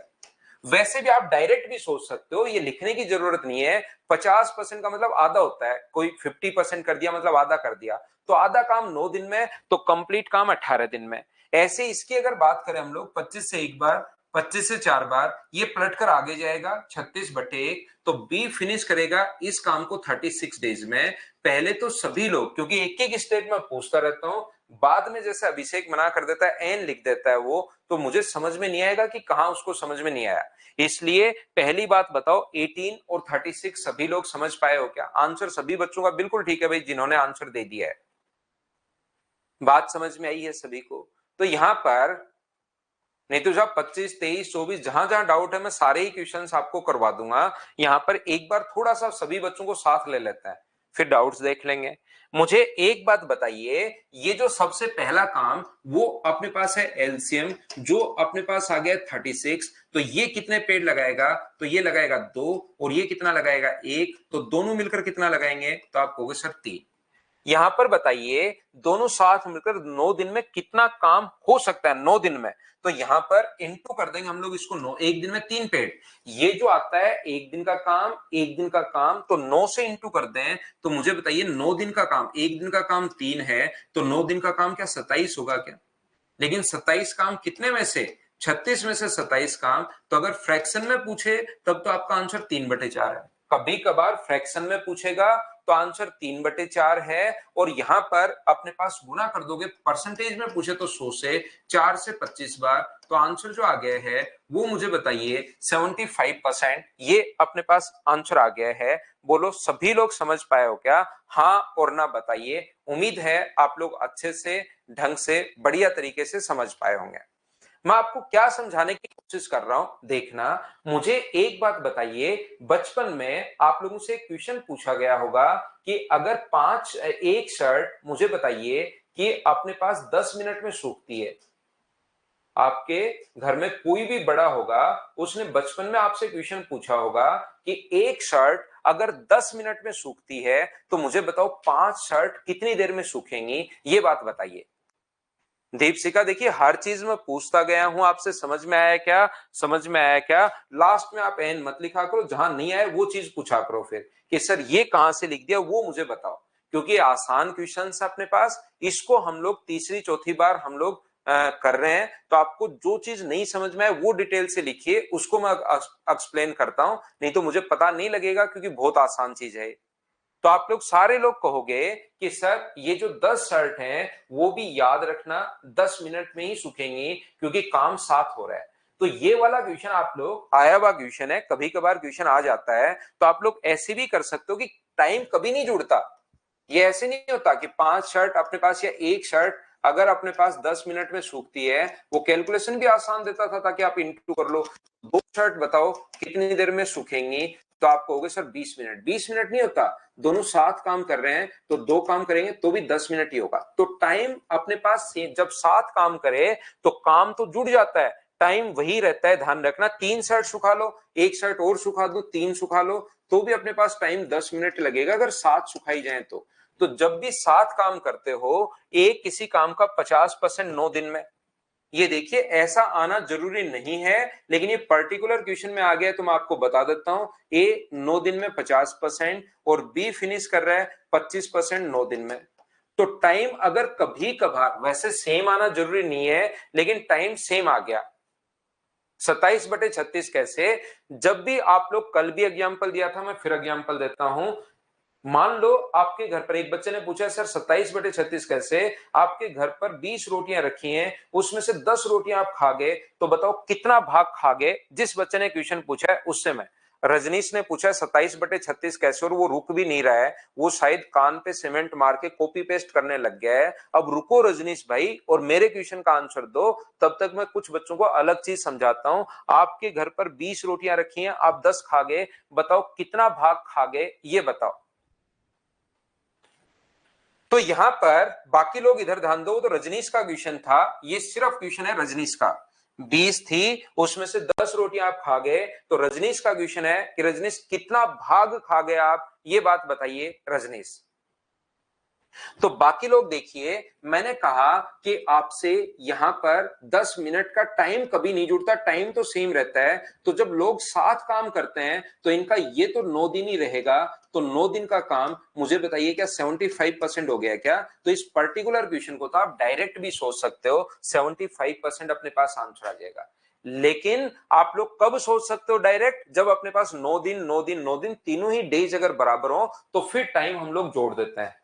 वैसे भी आप डायरेक्ट भी सोच सकते हो, ये लिखने की जरूरत नहीं है। 50% का मतलब आधा होता है, कोई 50% कर दिया मतलब आधा कर दिया, तो आधा काम 9 दिन में, तो कंप्लीट काम 18 दिन में। ऐसे इसकी अगर बात करें हम लोग, 25 से एक बार, 25 से 4 बार, ये पलट कर आगे जाएगा 36/1, तो बी फिनिश करेगा इस काम को 36 डेज में। पहले तो सभी लोग, क्योंकि एक एक स्टेप में पूछता रहता हूं, बाद में जैसे अभिषेक मना कर देता है, एन लिख देता है वो, तो मुझे समझ में नहीं आएगा कि कहां उसको समझ में नहीं आया। इसलिए पहली बात बताओ, 18 और 36 सभी लोग समझ पाए हो क्या? आंसर सभी बच्चों का बिल्कुल ठीक है भाई, जिन्होंने आंसर दे दिया है। बात समझ में आई है सभी को? तो यहां पर नहीं तो जब 25 23 24 जहां जहां डाउट है मैं सारे ही क्वेश्चन आपको करवा दूंगा। यहां पर एक बार थोड़ा सा सभी बच्चों को साथ ले लेता है, फिर डाउट्स देख लेंगे। मुझे एक बात बताइए, ये जो सबसे पहला काम वो अपने पास है एलसीएम, जो अपने पास आ गया 36, तो ये कितने पेड़ लगाएगा? तो ये लगाएगा 2, और ये कितना लगाएगा? 1, तो दोनों मिलकर कितना लगाएंगे? तो आप कहोगे सर 3। यहां पर बताइए दोनों साथ मिलकर 9 दिन में कितना काम हो सकता है 9 दिन में? तो यहां पर इंटू कर देंगे हम लोग इसको, 9 एक दिन में 3 पेड़, ये जो आता है एक दिन का काम, एक दिन का काम, तो 9 से इंटू कर दें, तो मुझे बताइए 9 दिन का काम, एक दिन का काम 3 है, तो 9 दिन का काम क्या 27 होगा क्या? लेकिन 27 काम कितने में से? 36 में से 27 काम। तो अगर फ्रैक्शन में पूछे तब तो आपका आंसर 3/4 है। कभी कभार फ्रैक्शन में पूछेगा तो आंसर 3/4 है, और यहां पर अपने पास गुना कर दोगे। परसेंटेज में पूछे तो 100 से 4 से 25 बार, तो आंसर जो आ गया है वो मुझे बताइए 75%, ये अपने पास आंसर आ गया है। बोलो सभी लोग समझ पाए हो क्या? हाँ और ना बताइए। उम्मीद है आप लोग अच्छे से, ढंग से, बढ़िया तरीके से समझ पाए होंगे। मैं आपको क्या समझाने की कोशिश कर रहा हूं, देखना। मुझे एक बात बताइए, बचपन में आप लोगों से एक क्वेश्चन पूछा गया होगा कि अगर एक शर्ट मुझे बताइए कि अपने पास 10 मिनट में सूखती है। आपके घर में कोई भी बड़ा होगा, उसने बचपन में आपसे क्वेश्चन पूछा होगा कि एक शर्ट अगर 10 मिनट में सूखती है, तो मुझे बताओ 5 शर्ट कितनी देर में सूखेंगी? ये बात बताइए। दीपशिका देखिए, हर चीज में पूछता गया हूं आपसे, समझ में आया क्या? समझ में आया क्या? लास्ट में आप एन मत लिखा करो, जहां नहीं आए वो चीज पूछा करो फिर कि सर ये कहां से लिख दिया, वो मुझे बताओ। क्योंकि आसान क्वेश्चन है अपने पास, इसको हम लोग तीसरी चौथी बार हम लोग कर रहे हैं। तो आपको जो चीज नहीं समझ में आए वो डिटेल से लिखिए, उसको मैं एक्सप्लेन करता हूं, नहीं तो मुझे पता नहीं लगेगा, क्योंकि बहुत आसान चीज है। तो आप लोग सारे लोग कहोगे कि सर ये जो 10 शर्ट हैं वो भी याद रखना 10 मिनट में ही सूखेंगी, क्योंकि काम साथ हो रहा है। तो ये वाला क्वेश्चन आप लोग आया हुआ क्वेश्चन है, कभी कभार क्वेश्चन आ जाता है, तो आप लोग ऐसे भी कर सकते हो कि टाइम कभी नहीं जुड़ता। ये ऐसे नहीं होता कि 5 शर्ट अपने पास या एक शर्ट अगर अपने पास 10 मिनट में सूखती है, वो कैलकुलेशन भी आसान देता था ताकि आप इंटू कर लो। 2 शर्ट बताओ कितनी देर में सूखेंगी, तो आप कहोगे सर 20 मिनट। 20 मिनट नहीं होता, दोनों साथ काम कर रहे हैं तो 2 काम करेंगे तो भी 10 मिनट ही होगा। तो टाइम अपने पास जब साथ काम करे तो काम तो जुड़ जाता है, टाइम वही रहता है। ध्यान रखना, 3 शर्ट सुखा लो, एक शर्ट और सुखा दो, 3 सुखा लो, तो भी अपने पास टाइम 10 मिनट लगेगा अगर 7 सुखाई जाए तो जब भी 7 काम करते हो, एक किसी काम का 50% 9 दिन में। ये देखिए, ऐसा आना जरूरी नहीं है, लेकिन ये पर्टिकुलर क्वेश्चन में आ गया तो मैं आपको बता देता हूं। ए 9 दिन में 50% और बी फिनिश कर रहा है 25% 9 दिन में। तो टाइम अगर कभी कभार, वैसे सेम आना जरूरी नहीं है, लेकिन टाइम सेम आ गया 27/36 कैसे? जब भी आप लोग, कल भी एग्जाम्पल दिया था, मैं फिर एग्जाम्पल देता हूं। मान लो आपके घर पर एक बच्चे ने पूछा सर 27/36 कैसे? आपके घर पर 20 रोटियां रखी हैं, उसमें से 10 रोटियां आप खा गए, तो बताओ कितना भाग खा गए? जिस बच्चे ने क्वेश्चन पूछा है उससे मैं, रजनीश ने पूछा 27/36 कैसे, और वो रुक भी नहीं रहा है, वो शायद कान पे सीमेंट मार के कॉपी पेस्ट करने लग गया है। अब रुको रजनीश भाई और मेरे क्वेश्चन का आंसर दो, तब तक मैं कुछ बच्चों को अलग चीज समझाता हूं। आपके घर पर 20 रोटियां रखी हैं, आप 10 खा गए, बताओ कितना भाग खा गए, ये बताओ। तो यहां पर बाकी लोग इधर ध्यान दो, तो रजनीश का क्वेश्चन था, ये सिर्फ क्वेश्चन है रजनीश का। 20 थी, उसमें से 10 रोटियां आप खा गए, तो रजनीश का क्वेश्चन है कि रजनीश कितना भाग खा गए आप, ये बात बताइए रजनीश। तो बाकी लोग देखिए, मैंने कहा कि आपसे यहां पर 10 मिनट का टाइम कभी नहीं जुड़ता, टाइम तो सेम रहता है। तो जब लोग साथ काम करते हैं तो इनका ये तो 9 दिन ही रहेगा, तो 9 दिन का काम मुझे बताइए क्या 75% हो गया क्या? तो इस पर्टिकुलर क्वेश्चन को तो आप डायरेक्ट भी सोच सकते हो, 75% अपने पास आंसर आ जाएगा। लेकिन आप लोग कब सोच सकते हो डायरेक्ट? जब अपने पास 9 दिन 9 दिन 9 दिन तीनों ही डेज अगर बराबर हो, तो फिर टाइम हम लोग जोड़ देते हैं।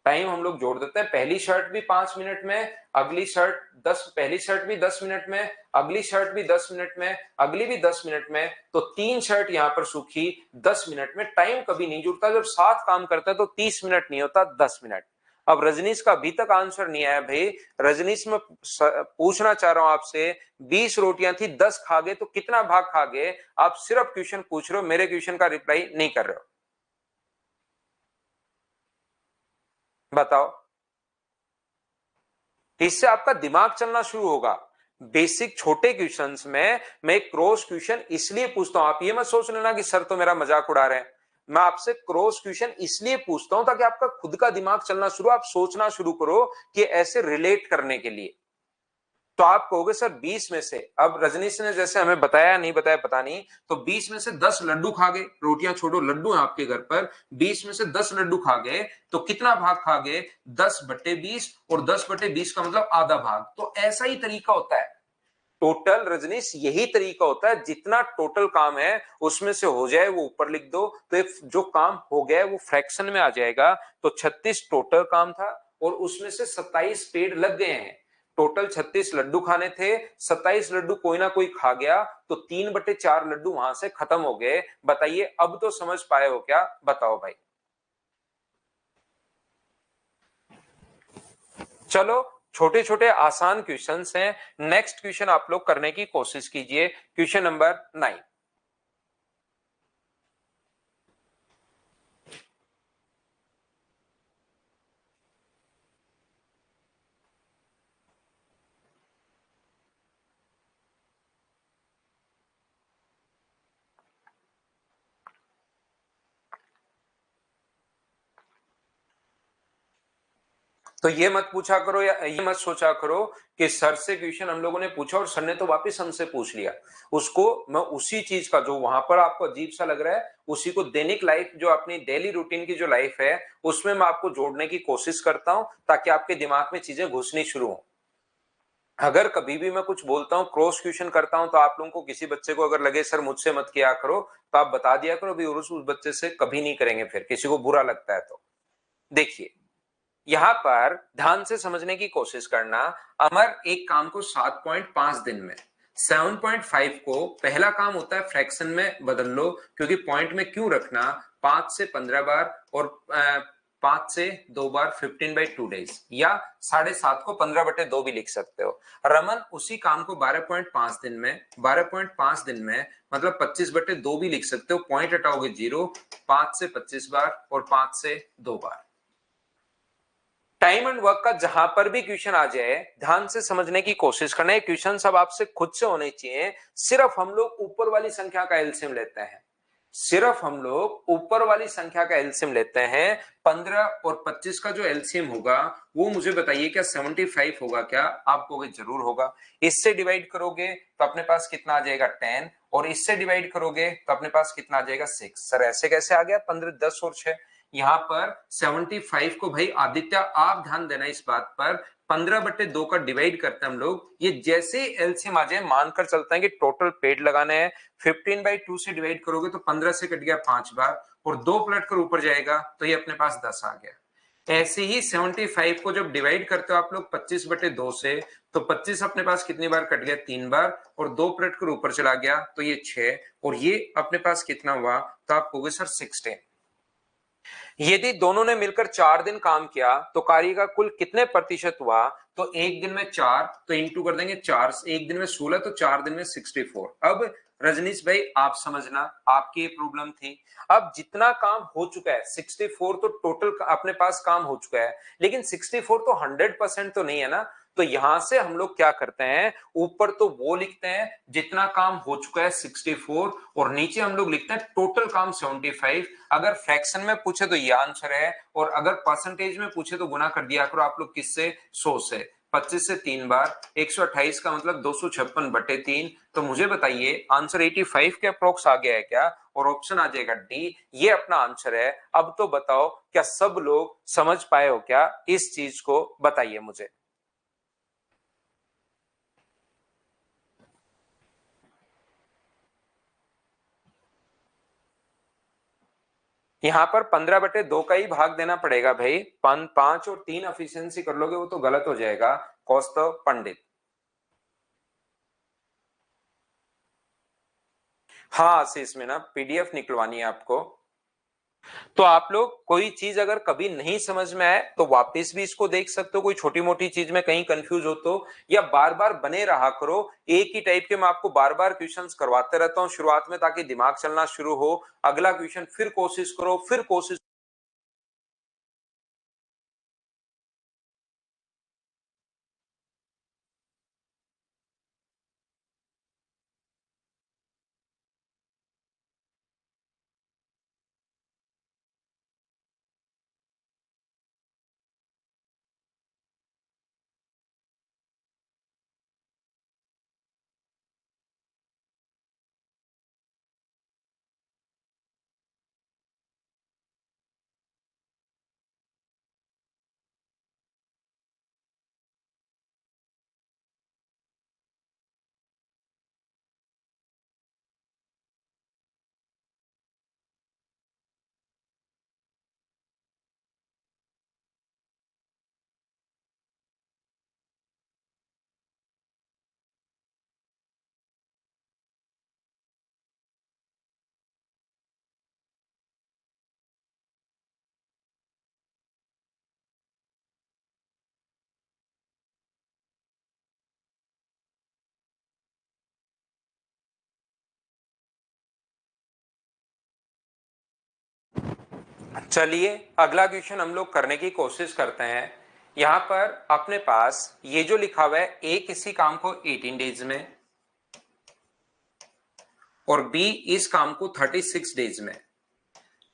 टाइम हम लोग जोड़ देते हैं, पहली शर्ट भी 5 मिनट में, अगली शर्ट 10, पहली शर्ट भी 10 मिनट में, अगली शर्ट भी 10 मिनट में, अगली भी 10 मिनट में, तो 3 शर्ट यहां पर सूखी 10 मिनट में। टाइम कभी नहीं जुड़ता, जब साथ काम करता है तो 30 मिनट नहीं होता, 10 मिनट। अब रजनीश का अभी तक आंसर नहीं आया भाई। रजनीश में पूछना चाह रहा हूं आपसे, 20 रोटियां थी, 10 खा गए, तो कितना भाग खा गए? आप सिर्फ क्वेश्चन पूछ रहे हो, मेरे क्वेश्चन का रिप्लाई नहीं कर रहे हो। बताओ। इससे आपका दिमाग चलना शुरू होगा। बेसिक छोटे क्वेश्चंस में मैं क्रॉस क्वेश्चन इसलिए पूछता हूं, आप ये मत सोच लेना कि सर तो मेरा मजाक उड़ा रहे हैं। मैं आपसे क्रॉस क्वेश्चन इसलिए पूछता हूं ताकि आपका खुद का दिमाग चलना शुरू, आप सोचना शुरू करो कि ऐसे रिलेट करने के लिए। तो आप कहोगे सर 20 में से, अब रजनीश ने जैसे हमें बताया नहीं बताया पता नहीं, तो 20 में से 10 लड्डू खा गए, रोटियां छोड़ो लड्डू हैं आपके घर पर, 20 में से 10 लड्डू खा गए, तो कितना भाग खा गए? 10/20, और 10/20 का मतलब आधा भाग। तो ऐसा ही तरीका होता है टोटल, रजनीश यही तरीका होता है, जितना टोटल काम है उसमें से हो जाए वो ऊपर लिख दो, तो जो काम हो गया है वो फ्रैक्शन में आ जाएगा। तो 36 टोटल काम था और उसमें से 27 पेड़ लग गए हैं। टोटल 36 लड्डू खाने थे, 27 लड्डू कोई ना कोई खा गया, तो 3/4 लड्डू वहां से खत्म हो गए। बताइए अब तो समझ पाए हो क्या? बताओ भाई। चलो, छोटे छोटे आसान क्वेश्चंस हैं। नेक्स्ट क्वेश्चन आप लोग करने की कोशिश कीजिए, क्वेश्चन नंबर 9। तो ये मत पूछा करो या ये मत सोचा करो कि सर से क्वेश्चन हम लोगों ने पूछा और सर ने तो वापस हमसे पूछ लिया। उसको मैं उसी चीज का, जो वहां पर आपको अजीब सा लग रहा है, उसी को दैनिक लाइफ, जो अपनी डेली रूटीन की जो लाइफ है, उसमें मैं आपको जोड़ने की कोशिश करता हूं ताकि आपके दिमाग में चीजें घुसनी शुरू हो। अगर कभी भी मैं कुछ बोलता हूं, क्रॉस क्वेश्चन करता हूं, तो आप लोगों को, किसी बच्चे को अगर लगे सर मुझसे मत किया करो, तो आप बता दिया करो भी उस बच्चे से कभी नहीं करेंगे, फिर किसी को बुरा लगता है तो। देखिए, यहां पर ध्यान से समझने की कोशिश करना। अमर एक काम को 7.5 दिन में, 7.5 को पहला काम होता है फ्रैक्शन में बदल लो, क्योंकि पॉइंट में क्यों रखना, 5 से 15 बार, और 5 से 2 बार 15/2 डेज, या 7.5 को 15/2 भी लिख सकते हो। रमन उसी काम को 12.5 दिन में 12.5 दिन में मतलब 25/2 भी लिख सकते हो। पॉइंट हटाओगे 0, 5 से 25 बार और 5 से 2 बार। टाइम एंड वर्क का जहां पर भी क्वेश्चन आ जाए ध्यान से समझने की कोशिश करना है। क्वेश्चन सब आपसे खुद से होने चाहिए। सिर्फ हम लोग ऊपर वाली संख्या का एलसीएम लेते हैं, सिर्फ हम लोग ऊपर वाली संख्या का एलसीएम लेते हैं। 15 और 25 का जो एलसीएम होगा वो मुझे बताइए क्या 75 होगा क्या? आप कहोगे जरूर होगा। इससे डिवाइड करोगे तो अपने पास कितना आ जाएगा 10, और इससे डिवाइड करोगे तो अपने पास कितना आ जाएगा 6। सर ऐसे कैसे आ गया 15, 10 और 6? यहां पर 75 को भाई आदित्य आप ध्यान देना इस बात पर, 15/2 का डिवाइड करते हैं हम लोग। ये जैसे एलसीएम आ जाए मानकर चलते हैं कि टोटल पेड लगाने हैं। 15/2 से डिवाइड करोगे तो 15 से कट गया 5 बार, और 2 पलट कर ऊपर जाएगा तो ये अपने पास 10 आ गया। ऐसे ही 75 को जब डिवाइड करते हो आप लोग 25/2 से, तो 25 अपने पास कितनी बार कट गया 3 बार, और 2 पलट कर ऊपर चला गया तो ये 6, और ये अपने पास कितना हुआ? तो आप कहोगे सर 16। यदि दोनों ने मिलकर 4 दिन काम किया तो कार्य का कुल कितने प्रतिशत हुआ? तो एक दिन में 4 तो इंटू कर देंगे 4, एक दिन में 16 तो 4 दिन में 64। अब रजनीश भाई आप समझना, आपकी ये प्रॉब्लम थी। अब जितना काम हो चुका है 64 तो टोटल अपने पास काम हो चुका है, लेकिन 64 तो 100% तो नहीं है ना। तो यहां से हम लोग क्या करते हैं, ऊपर तो वो लिखते हैं जितना काम हो चुका है 64, और नीचे हम लोग लिखते हैं टोटल काम 75। अगर फ्रैक्शन में पूछे तो ये आंसर है, और अगर परसेंटेज में पूछे तो गुना कर दिया करो आप लोग किससे? 100 से। 25 से 3 बार 128 का मतलब 256/3। तो मुझे बताइए आंसर 85 के अप्रोक्स आ गया है क्या? और ऑप्शन आ जाएगा डी, ये अपना आंसर है। अब तो बताओ क्या सब लोग समझ पाए हो क्या इस चीज को? बताइए मुझे। यहां पर 15/2 का ही भाग देना पड़ेगा भाई। 5 और 3 एफिशिएंसी कर लोगे वो तो गलत हो जाएगा। कौस्तव पंडित। हाँ आशीष में ना पीडीएफ निकलवानी है आपको। तो आप लोग कोई चीज अगर कभी नहीं समझ में आए तो वापस भी इसको देख सकते हो। कोई छोटी मोटी चीज में कहीं कंफ्यूज हो तो, या बार बार बने रहा करो। एक ही टाइप के मैं आपको बार बार क्वेश्चंस करवाते रहता हूं शुरुआत में, ताकि दिमाग चलना शुरू हो। अगला क्वेश्चन फिर कोशिश करो, फिर कोशिश। चलिए अगला क्वेश्चन हम लोग करने की कोशिश करते हैं। यहां पर अपने पास ये जो लिखा हुआ है, ए किसी काम को 18 डेज में और बी इस काम को 36 डेज में।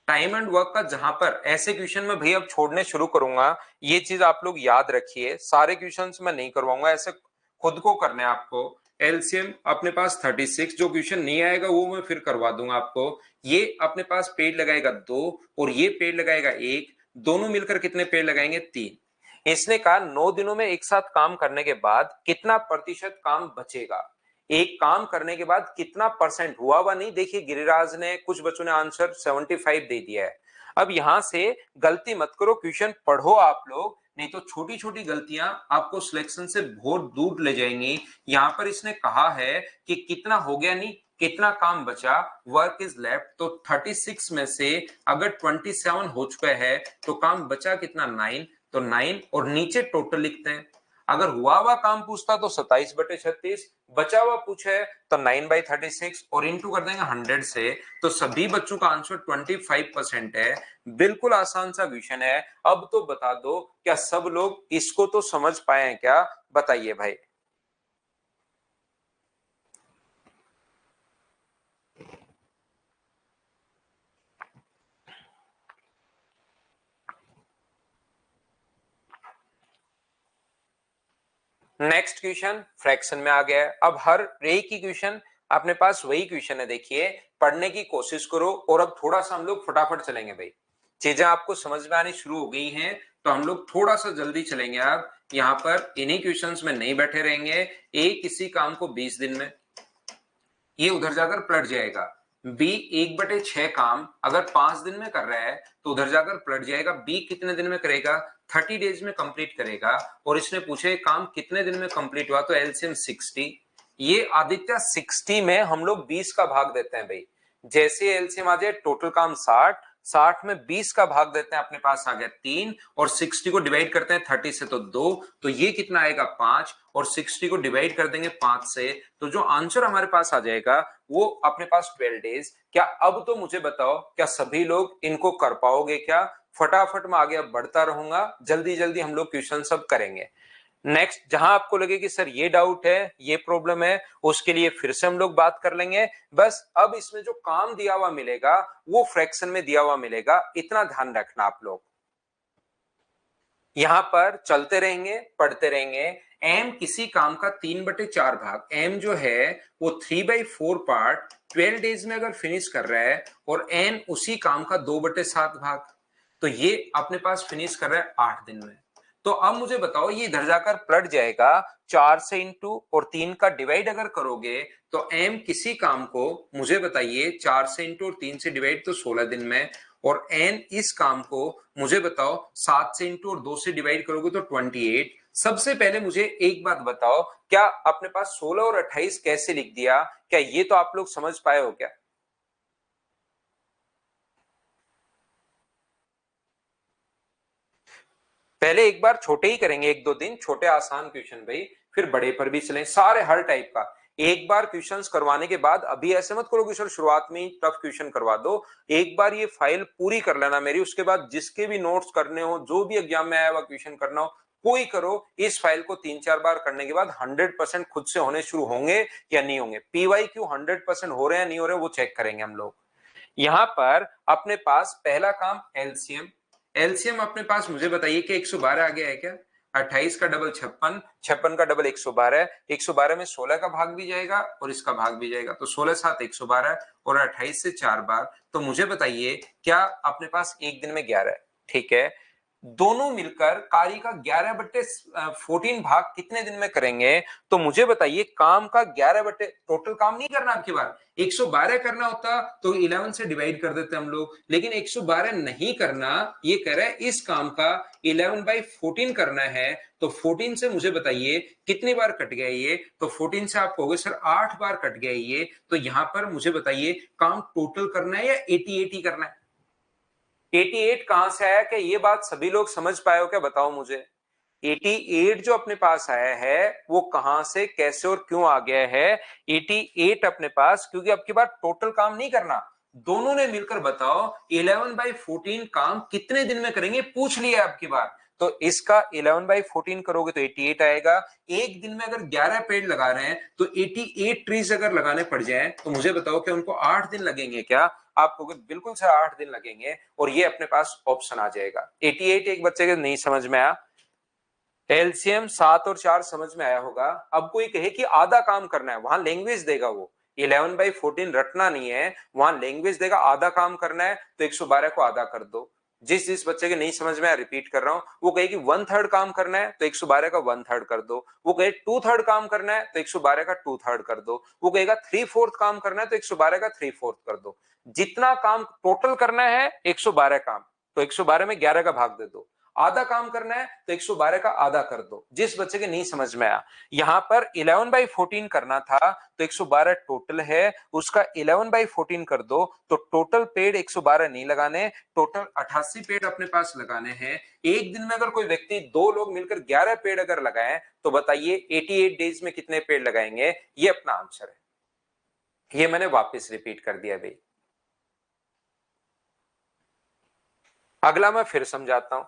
टाइम एंड वर्क का जहां पर ऐसे क्वेश्चन में भाई अब छोड़ने शुरू करूंगा। ये चीज आप लोग याद रखिए, सारे क्वेश्चंस मैं नहीं करवाऊंगा, ऐसे खुद को करने आपको। एलसीएम अपने पास 36, जो क्वेश्चन नहीं आएगा वो मैं फिर करवा दूंगा आपको। ये अपने पास पेड़ लगाएगा 2 और ये पेड़ लगाएगा 1, दोनों मिलकर कितने पेड़ लगाएंगे? 3। इसने कहा 9 दिनों में एक साथ काम करने के बाद कितना प्रतिशत काम बचेगा। एक काम करने के बाद कितना परसेंट हुआ वा नहीं। देखिए गिरिराज ने, कुछ बच्चों ने आंसर 75 दे दिया है। अब यहां से गलती मत करो, क्वेश्चन पढ़ो आप लोग, नहीं तो छोटी छोटी गलतियां आपको सिलेक्शन से बहुत दूर ले जाएंगी। यहां पर इसने कहा है कि कितना हो गया नहीं, कितना काम बचा, वर्क इज लेफ्ट, तो 36 में से अगर 27 हो चुका है तो काम बचा कितना, 9, तो 9 और नीचे टोटल लिखते हैं। अगर हुआ हुआ काम पूछता तो 27/36, बचा हुआ पूछा है तो 9/36 और इंटू कर देंगे 100 से, तो सभी बच्चों का आंसर 25% है। बिल्कुल आसान सा क्वेश्चन है। अब तो बता दो, क्या सब लोग इसको तो समझ पाए हैं क्या, बताइए भाई। नेक्स्ट क्वेश्चन फ्रैक्शन में आ गया है। अब हर रे की क्वेश्चन अपने पास वही क्वेश्चन है, देखिए पढ़ने की कोशिश करो और अब थोड़ा सा हम लोग फटाफट चलेंगे भाई। चीजें आपको समझ में आनी शुरू हो गई हैं तो हम लोग थोड़ा सा जल्दी चलेंगे। आप यहाँ पर इन्हीं क्वेश्चंस में नहीं बैठे रहेंगे। ए किसी काम को 20 दिन में, ये उधर जाकर पलट जाएगा। बी 1/6 काम अगर 5 दिन में कर रहा है तो उधर जाकर पलट जाएगा। बी कितने दिन में करेगा, 30 डेज में कंप्लीट करेगा। और इसने पूछे काम कितने दिन में कंप्लीट हुआ, तो एलसीएम 60। ये आदित्य 60 में हम लोग 20 का भाग देते हैं भाई। जैसे एलसीएम आ जाए टोटल काम 60, 60 में 20 का भाग देते हैं, अपने पास आ गया 3, और 60 को डिवाइड करते हैं 30 से तो 2, तो ये कितना आएगा 5, और 60 को डिवाइड कर देंगे 5 से, तो जो आंसर हमारे पास आ जाएगा वो अपने पास 12 डेज। क्या अब तो मुझे बताओ, क्या सभी लोग इनको कर पाओगे क्या? फटाफट में आगे अब बढ़ता रहूंगा, जल्दी जल्दी हम लोग क्वेश्चन सब करेंगे। नेक्स्ट, जहां आपको लगे कि सर ये डाउट है, ये प्रॉब्लम है, उसके लिए फिर से हम लोग बात कर लेंगे। बस अब इसमें जो काम दिया हुआ मिलेगा वो फ्रैक्शन में दिया हुआ मिलेगा, इतना ध्यान रखना आप लोग। यहां पर चलते रहेंगे, पढ़ते रहेंगे। एम किसी काम का 3/4 भाग, एम जो है वो 3/4 पार्ट 12 डेज में अगर फिनिश कर रहा है, और एन उसी काम का 2/7 भाग, तो ये अपने पास फिनिश कर रहा है 8 दिन में। तो अब मुझे बताओ, ये इधर जाकर पलट जाएगा 4 से इंटू और 3 का डिवाइड अगर करोगे तो एम किसी काम को, मुझे बताइए 4 से इंटू और 3 से डिवाइड तो 16 दिन में, और एन इस काम को मुझे बताओ 7 से इंटू और 2 से डिवाइड करोगे तो 28। सबसे पहले मुझे एक बात बताओ, क्या अपने पास 16 और 28 कैसे लिख दिया, क्या ये तो आप लोग समझ पाए हो क्या? पहले एक बार छोटे ही करेंगे, 1-2 दिन छोटे आसान क्वेश्चन भाई, फिर बड़े पर भी चलें, सारे हर टाइप का। एक बार क्वेश्चंस करवाने के बाद अभी ऐसे मत करो कि सर शुरुआत में ही टफ क्वेश्चन करवा दो। एक बार ये फाइल पूरी कर लेना मेरी, उसके बाद जिसके भी नोट्स करने हो, जो भी एग्जाम में आया हुआ क्वेश्चन करना हो, कोई करो। इस फाइल को 3-4 बार करने के बाद 100% खुद से होने शुरू होंगे या नहीं होंगे। पीवाई क्यू 100% हो रहे हैं नहीं हो रहे वो चेक करेंगे हम लोग। यहां पर अपने पास पहला काम एलसीएम। एलसीएम अपने पास मुझे बताइए कि 112 आ गया है क्या? 28 का डबल 56, 56 का डबल 112, 112 में 16 का भाग भी जाएगा और इसका भाग भी जाएगा, तो 16 7 112 और 28 से 4 बार। तो मुझे बताइए क्या अपने पास एक दिन में 11 है, ठीक है। दोनों मिलकर कार्य का 11/14 भाग कितने दिन में करेंगे, तो मुझे बताइए काम का 11 टोटल काम नहीं करना आपकी बार, 112 करना होता तो 11 से डिवाइड कर देते हम लोग, लेकिन 112 नहीं करना, ये कह रहा है इस काम का 11/14 करना है। तो 14 से मुझे बताइए कितनी बार कट गया ये, तो 14 से आप कहोगे सर 8 बार कट गया ये, तो यहां पर मुझे बताइए काम टोटल करना है या 88 ही करना है? 88 कहां से आया, क्या ये बात सभी लोग समझ पाए हो क्या, बताओ मुझे। 88 जो अपने पास आया है वो कहां से, कैसे और क्यों आ गया है? 88 अपने पास, क्योंकि अब की बार टोटल काम नहीं करना, दोनों ने मिलकर बताओ 11/14 काम कितने दिन में करेंगे, पूछ लिया अब की बार। तो इसका 11/14 करोगे तो 88 आएगा। एक दिन में अगर 11 पेड़ लगा रहे हैं तो 88 ट्रीज अगर लगाने पड़ जाए तो मुझे बताओ कि उनको 8 दिन लगेंगे क्या? आप कहोगे बिल्कुल सर 8 दिन लगेंगे, और ये अपने पास ऑप्शन आ जाएगा। 88 एक बच्चे के नहीं समझ में आया, एलसीएम 7 और 4 समझ में आया होगा। अब कोई कहे कि आधा काम करना है, वहां लैंग्वेज देगा वो, 11/14 रटना नहीं है, वहां लैंग्वेज देगा आधा काम करना है तो 112 को आधा कर दो। जिस जिस बच्चे के नहीं समझ में आया रिपीट कर रहा हूं, वो कहे कि 1/3 काम करना है तो 112 का 1/3 कर दो। वो कहे 2/3 काम करना है तो 112 का 2/3 कर दो। वो कहेगा 3/4 काम करना है तो 112 का 3/4 कर दो। जितना काम टोटल करना है 112 काम, तो 112 में 11 का भाग दे दो। आधा काम करना है तो 112 का आधा कर दो। जिस बच्चे के नहीं समझ में आया, यहां पर 11/14 करना था तो 112 टोटल है, उसका 11/14 कर दो तो टोटल पेड़ 112 नहीं लगाने, टोटल 88 पेड़ अपने पास लगाने हैं। एक दिन में अगर कोई व्यक्ति, दो लोग मिलकर 11 पेड़ अगर लगाएं तो बताइए 88 डेज में कितने पेड़ लगाएंगे? ये अपना आंसर है। ये मैंने वापस रिपीट कर दिया भाई। अगला मैं फिर समझाता हूं।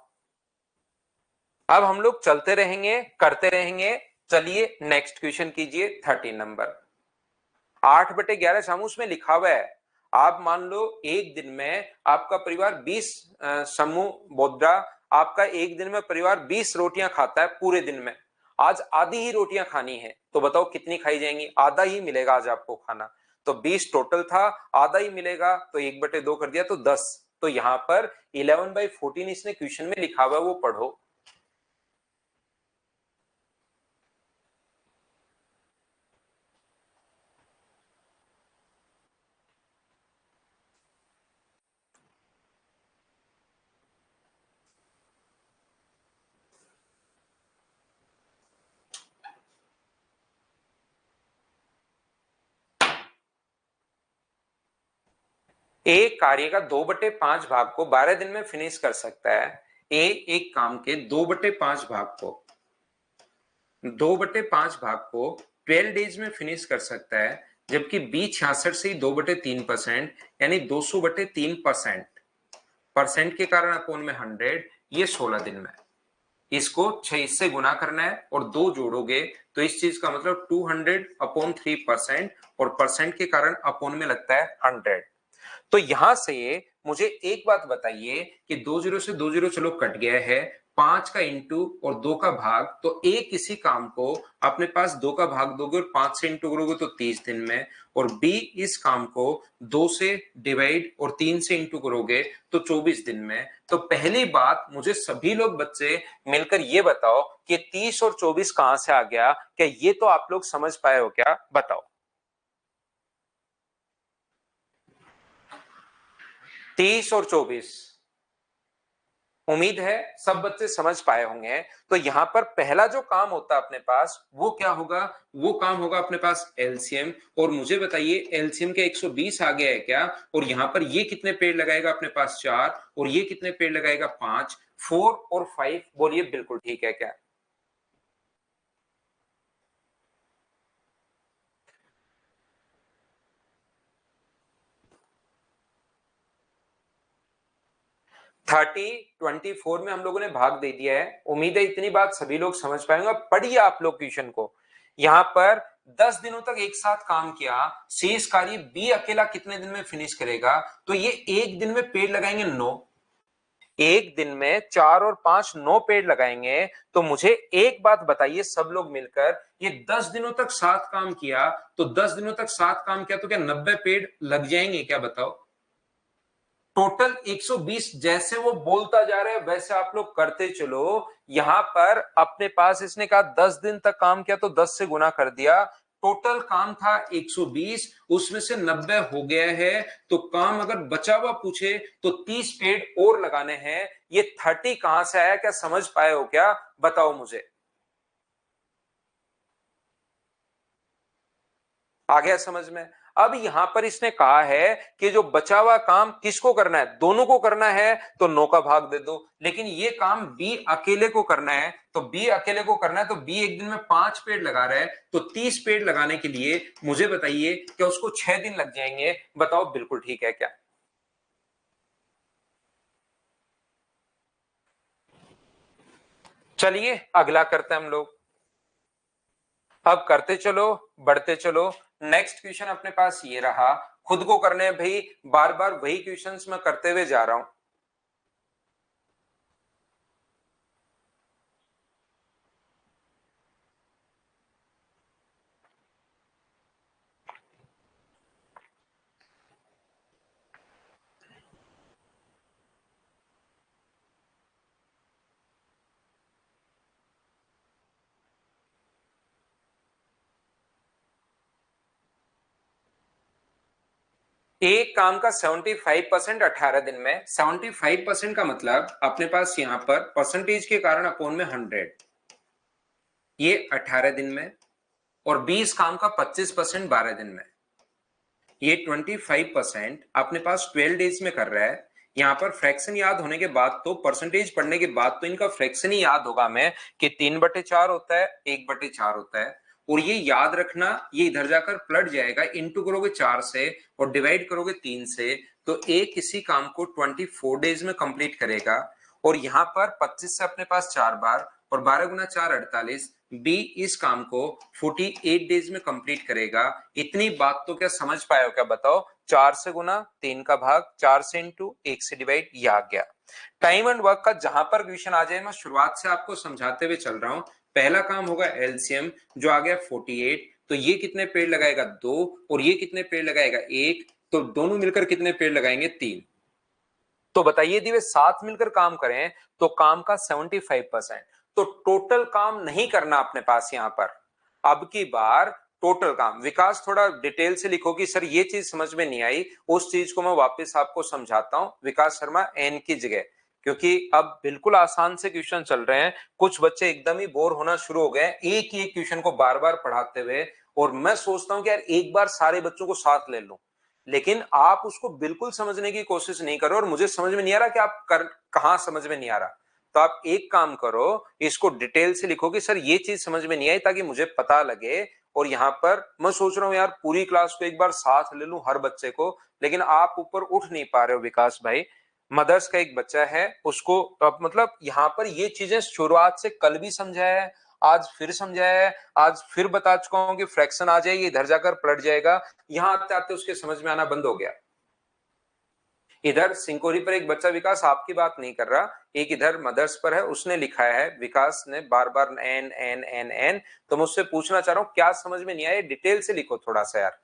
अब हम लोग चलते रहेंगे, करते रहेंगे। चलिए नेक्स्ट क्वेश्चन कीजिए 13 नंबर। 8/11 सामूस में लिखा हुआ है, आप मान लो एक दिन में आपका परिवार 20 समूह बोद्रा, आपका एक दिन में परिवार 20 रोटियां खाता है पूरे दिन में। आज आधी ही रोटियां खानी है तो बताओ कितनी खाई जाएंगी? आधा ही मिलेगा आज आपको खाना। तो 20 टोटल था, आधा ही मिलेगा तो 1/2 कर दिया तो 10। तो यहां पर 11/14 इसने क्वेश्चन में लिखा हुआ है, वो पढ़ो। एक कार्य का 2/5 भाग को 12 दिन में फिनिश कर सकता है। ए एक काम के 2/5 भाग को 2/5 भाग को 12 डेज में फिनिश कर सकता है, जबकि बी 66 से 2/3%, यानी 200/3%। परसेंट के कारण अपोन में 100, ये 16 दिन में। इसको 6 से गुना करना है और 2 जोड़ोगे तो इस चीज का मतलब 200/3%, और परसेंट के कारण अपोन में लगता है 100। तो यहां से मुझे एक बात बताइए कि 20 से 20 चलो कट गया है, 5 का इंटू और 2 का भाग, तो एक किसी काम को अपने पास 2 का भाग दोगे और 5 से इंटू करोगे तो 30 दिन में, और बी इस काम को 2 से डिवाइड और 3 से इंटू करोगे तो 24 दिन में। तो पहली बात, मुझे सभी लोग बच्चे मिलकर ये बताओ कि 30 और 24 कहां से आ गया? क्या ये तो आप लोग समझ पाए हो क्या? बताओ। 30 और 24, उम्मीद है सब बच्चे समझ पाए होंगे। तो यहां पर पहला जो काम होता है अपने पास, वो क्या होगा? वो काम होगा अपने पास एलसीएम। और मुझे बताइए एलसीएम के 120 आ गया है क्या? और यहां पर ये कितने पेड़ लगाएगा अपने पास? 4। और ये कितने पेड़ लगाएगा? 5। 4 और 5, बोलिए बिल्कुल ठीक है क्या? थर्टी 24 में हम लोगों ने भाग दे दिया है। उम्मीद है इतनी बात सभी लोग समझ पाएंगे। पढ़िए आप लोग क्वेश्चन को। यहां पर 10 दिनों तक एक साथ काम किया, शेष कार्य बी अकेला कितने दिन में फिनिश करेगा? तो ये एक दिन में पेड़ लगाएंगे 9। एक दिन में 4 और 5 9 पेड़ लगाएंगे। तो मुझे एक बात बताइए सब लोग मिलकर, ये 10 दिनों तक साथ काम किया, तो 10 दिनों तक साथ काम किया तो क्या 90 पेड़ लग जाएंगे क्या? बताओ। टोटल 120, जैसे वो बोलता जा रहा है वैसे आप लोग करते चलो। यहां पर अपने पास इसने कहा 10 दिन तक काम किया तो 10 से गुना कर दिया। टोटल काम था 120, उसमें से 90 हो गया है। तो काम अगर बचा हुआ पूछे तो 30 पेड़ और लगाने हैं। ये 30 कहां से आया? क्या समझ पाए हो क्या? बताओ मुझे। आ गया समझ में? अब यहां पर इसने कहा है कि जो बचा हुआ काम किसको करना है? दोनों को करना है तो 9 का भाग दे दो। लेकिन ये काम बी अकेले को करना है, तो बी अकेले को करना है तो बी एक दिन में 5 पेड़ लगा रहा है, तो 30 पेड़ लगाने के लिए मुझे बताइए क्या उसको 6 दिन लग जाएंगे? बताओ बिल्कुल ठीक है क्या? चलिए अगला करते हैं हम लोग। अब करते चलो, बढ़ते चलो। नेक्स्ट क्वेश्चन अपने पास ये रहा, खुद को करने हैं भाई, बार बार वही क्वेश्चंस मैं करते हुए जा रहा हूं। एक काम का 75% 18 दिन में। 75% का मतलब अपने पास यहां पर परसेंटेज के कारण अपोन में 100, ये 18 दिन में। और 20 काम का 25% 12 दिन में। ये 25% अपने पास 12 डेज में कर रहा है। यहां पर फ्रैक्शन याद होने के बाद तो, परसेंटेज पढ़ने के बाद तो इनका फ्रैक्शन ही याद होगा मैं कि 3/4 होता है, 1/4 होता है। और ये याद रखना, ये इधर जाकर पलट जाएगा, इंटू करोगे 4 से और डिवाइड करोगे 3 से, तो एक इसी काम को 24 डेज में कंप्लीट करेगा। और यहां पर 25 से अपने पास 4 बार और 12 गुना 4 48, बी इस काम को 48 डेज में कंप्लीट करेगा। इतनी बात तो क्या समझ पाए हो क्या बताओ? 4 से गुना, 3 का भाग, 4 से इंटू, 1 से डिवाइड, ये आ गया। टाइम एंड वर्क का जहां पर क्वेश्चन आ जाए, मैं शुरुआत से आपको समझाते हुए चल रहा हूं। पहला काम होगा एलसीएम, जो आ गया 48। तो ये कितने पेड़ लगाएगा? 2। और ये कितने पेड़ लगाएगा? 1। तो दोनों मिलकर कितने पेड़ लगाएंगे? 3। तो बताइए यदि वे साथ मिलकर काम करें तो काम का 75%। तो टोटल काम नहीं करना अपने पास यहां पर। अब की बार टोटल काम, विकास थोड़ा डिटेल से लिखो कि सर ये चीज समझ में नहीं आई, उस चीज को मैं वापस आपको समझाता हूं। विकास शर्मा एन की जगह, क्योंकि अब बिल्कुल आसान से क्वेश्चन चल रहे हैं। कुछ बच्चे एकदम ही बोर होना शुरू हो गए एक ही क्वेश्चन को बार बार पढ़ाते हुए। और मैं सोचता हूं कि यार एक बार सारे बच्चों को साथ ले लूं, लेकिन आप उसको बिल्कुल समझने की कोशिश नहीं करो। और मुझे समझ में नहीं आ रहा कि आप कर कहां समझ में नहीं आ रहा। तो आप एक काम करो, इसको डिटेल से लिखो कि सर ये चीज समझ में नहीं आई, ताकि मुझे पता लगे। और यहां पर मैं सोच रहा हूं यार पूरी क्लास को एक बार साथ ले लूं हर बच्चे को, लेकिन आप ऊपर उठ नहीं पा रहे हो विकास भाई। मदर्स का एक बच्चा है, उसको अब मतलब यहां पर ये चीजें शुरुआत से कल भी समझाया है, आज फिर समझाया है, आज फिर बता चुका हूं कि फ्रैक्शन आ जाएगी, इधर जाकर पलट जाएगा। यहां आते आते उसके समझ में आना बंद हो गया। इधर सिंकोरी पर एक बच्चा विकास आपकी बात नहीं कर रहा, एक इधर मदर्स पर है, उसने लिखा है, विकास ने बार बार एन एन एन एन। तो मुझसे पूछना चाह रहा हूं क्या समझ में नहीं आया, डिटेल से लिखो थोड़ा सा यार।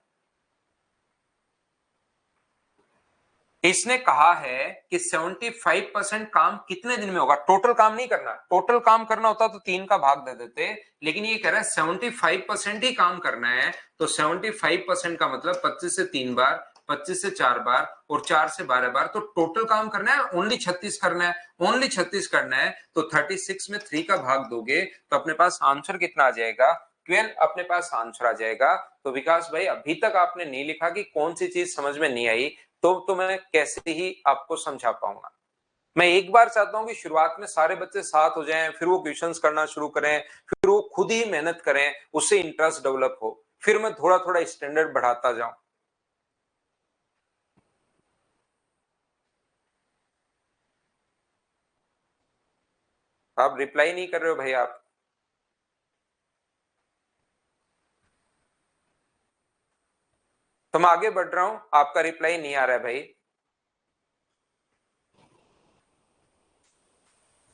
इसने कहा है कि 75% काम कितने दिन में होगा? टोटल काम नहीं करना, टोटल काम करना होता तो 3 का भाग दे देते, लेकिन ये कह रहा है 75% ही काम करना है। तो 75% का मतलब 25 से 3 बार, 25 से 4 बार और 4 से 12 बार। तो टोटल काम करना है ओनली 36 करना है, ओनली 36 करना है। तो 36 में 3 का भाग दोगे तो अपने पास आंसर कितना आ जाएगा? 12 अपने पास आंसर आ जाएगा। तो विकास भाई अभी तक आपने नहीं लिखा कि कौन सी चीज समझ में नहीं आई, तो मैं कैसे ही आपको समझा पाऊंगा। मैं एक बार चाहता हूं कि शुरुआत में सारे बच्चे साथ हो जाएं, फिर वो क्वेश्चंस करना शुरू करें, फिर वो खुद ही मेहनत करें, उससे इंटरेस्ट डेवलप हो, फिर मैं थोड़ा थोड़ा स्टैंडर्ड बढ़ाता जाऊं। आप रिप्लाई नहीं कर रहे हो भाई आप। तो मैं आगे बढ़ रहा हूं, आपका रिप्लाई नहीं आ रहा है भाई।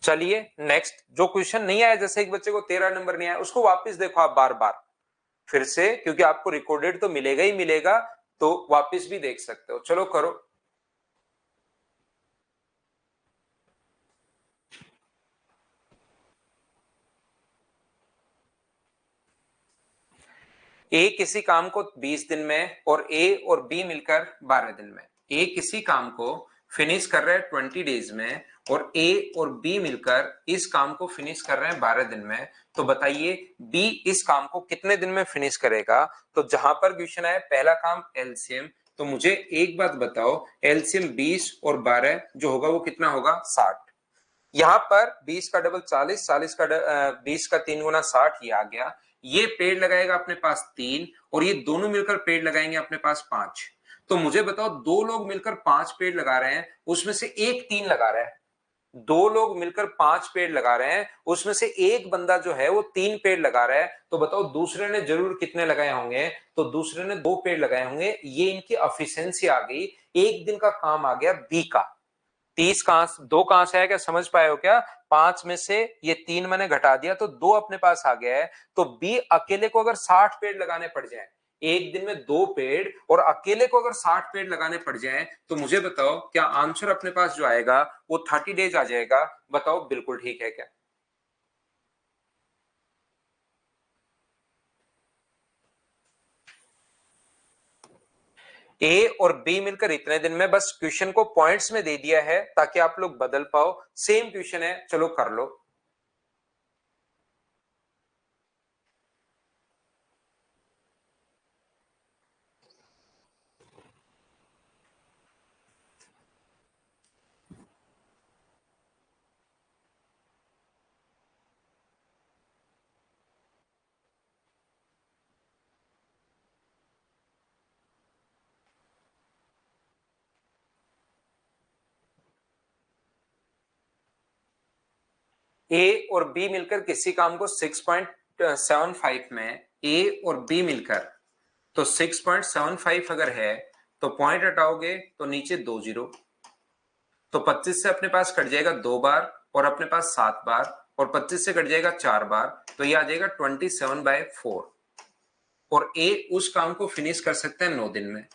चलिए नेक्स्ट, जो क्वेश्चन नहीं आया, जैसे एक बच्चे को 13 नंबर नहीं आया, उसको वापस देखो आप बार बार फिर से, क्योंकि आपको रिकॉर्डेड तो मिलेगा ही मिलेगा, तो वापस भी देख सकते हो। चलो करो। ए किसी काम को 20 दिन में और ए और बी मिलकर 12 दिन में। ए किसी काम को फिनिश कर रहे हैं 20 डेज में और ए और बी मिलकर इस काम को फिनिश कर रहे हैं 12 दिन में। तो बताइए बी इस काम को कितने दिन में फिनिश करेगा? तो जहां पर क्वेश्चन है पहला काम एलसीएम, तो मुझे एक बात बताओ, एलसीएम 20 और 12 जो होगा वो कितना होगा? 60। यहां पर 20 का डबल 40, 40 का 20 का 3 गुना 60, ये आ गया। ये पेड़ लगाएगा अपने पास 3 और ये दोनों मिलकर पेड़ लगाएंगे अपने पास 5। तो मुझे बताओ दो लोग मिलकर 5 पेड़ लगा रहे हैं, उसमें से एक 3 लगा रहा है। दो लोग मिलकर 5 पेड़ लगा रहे हैं, उसमें से एक बंदा जो है वो 3 पेड़ लगा रहा है। तो बताओ दूसरे ने जरूर कितने लगाए होंगे? तो दूसरे ने 2 पेड़ लगाए होंगे। ये इनकी एफिशिएंसी आ गई। एक दिन का काम आ गया बी का। 30 कहां, 2 कहां से आया, क्या समझ पाए हो क्या? 5 में से ये 3 मैंने घटा दिया तो 2 अपने पास आ गया है। तो बी अकेले को अगर 60 पेड़ लगाने पड़ जाए, एक दिन में 2 पेड़, और अकेले को अगर 60 पेड़ लगाने पड़ जाए, तो मुझे बताओ क्या आंसर अपने पास जो आएगा वो 30 डेज आ जाएगा? बताओ बिल्कुल ठीक है क्या? ए और बी मिलकर इतने दिन में, बस क्वेश्चन को पॉइंट्स में दे दिया है ताकि आप लोग बदल पाओ। सेम क्वेश्चन है, चलो कर लो। ए और बी मिलकर किसी काम को 6.75 में, ए और बी मिलकर, तो 6.75 अगर है तो पॉइंट हटाओगे तो नीचे 2 जीरो, तो 25 से अपने पास कट जाएगा 2 बार और अपने पास 7 बार, और 25 से कट जाएगा 4 बार, तो ये आ जाएगा 27/4। और ए उस काम को फिनिश कर सकते हैं 9 दिन में।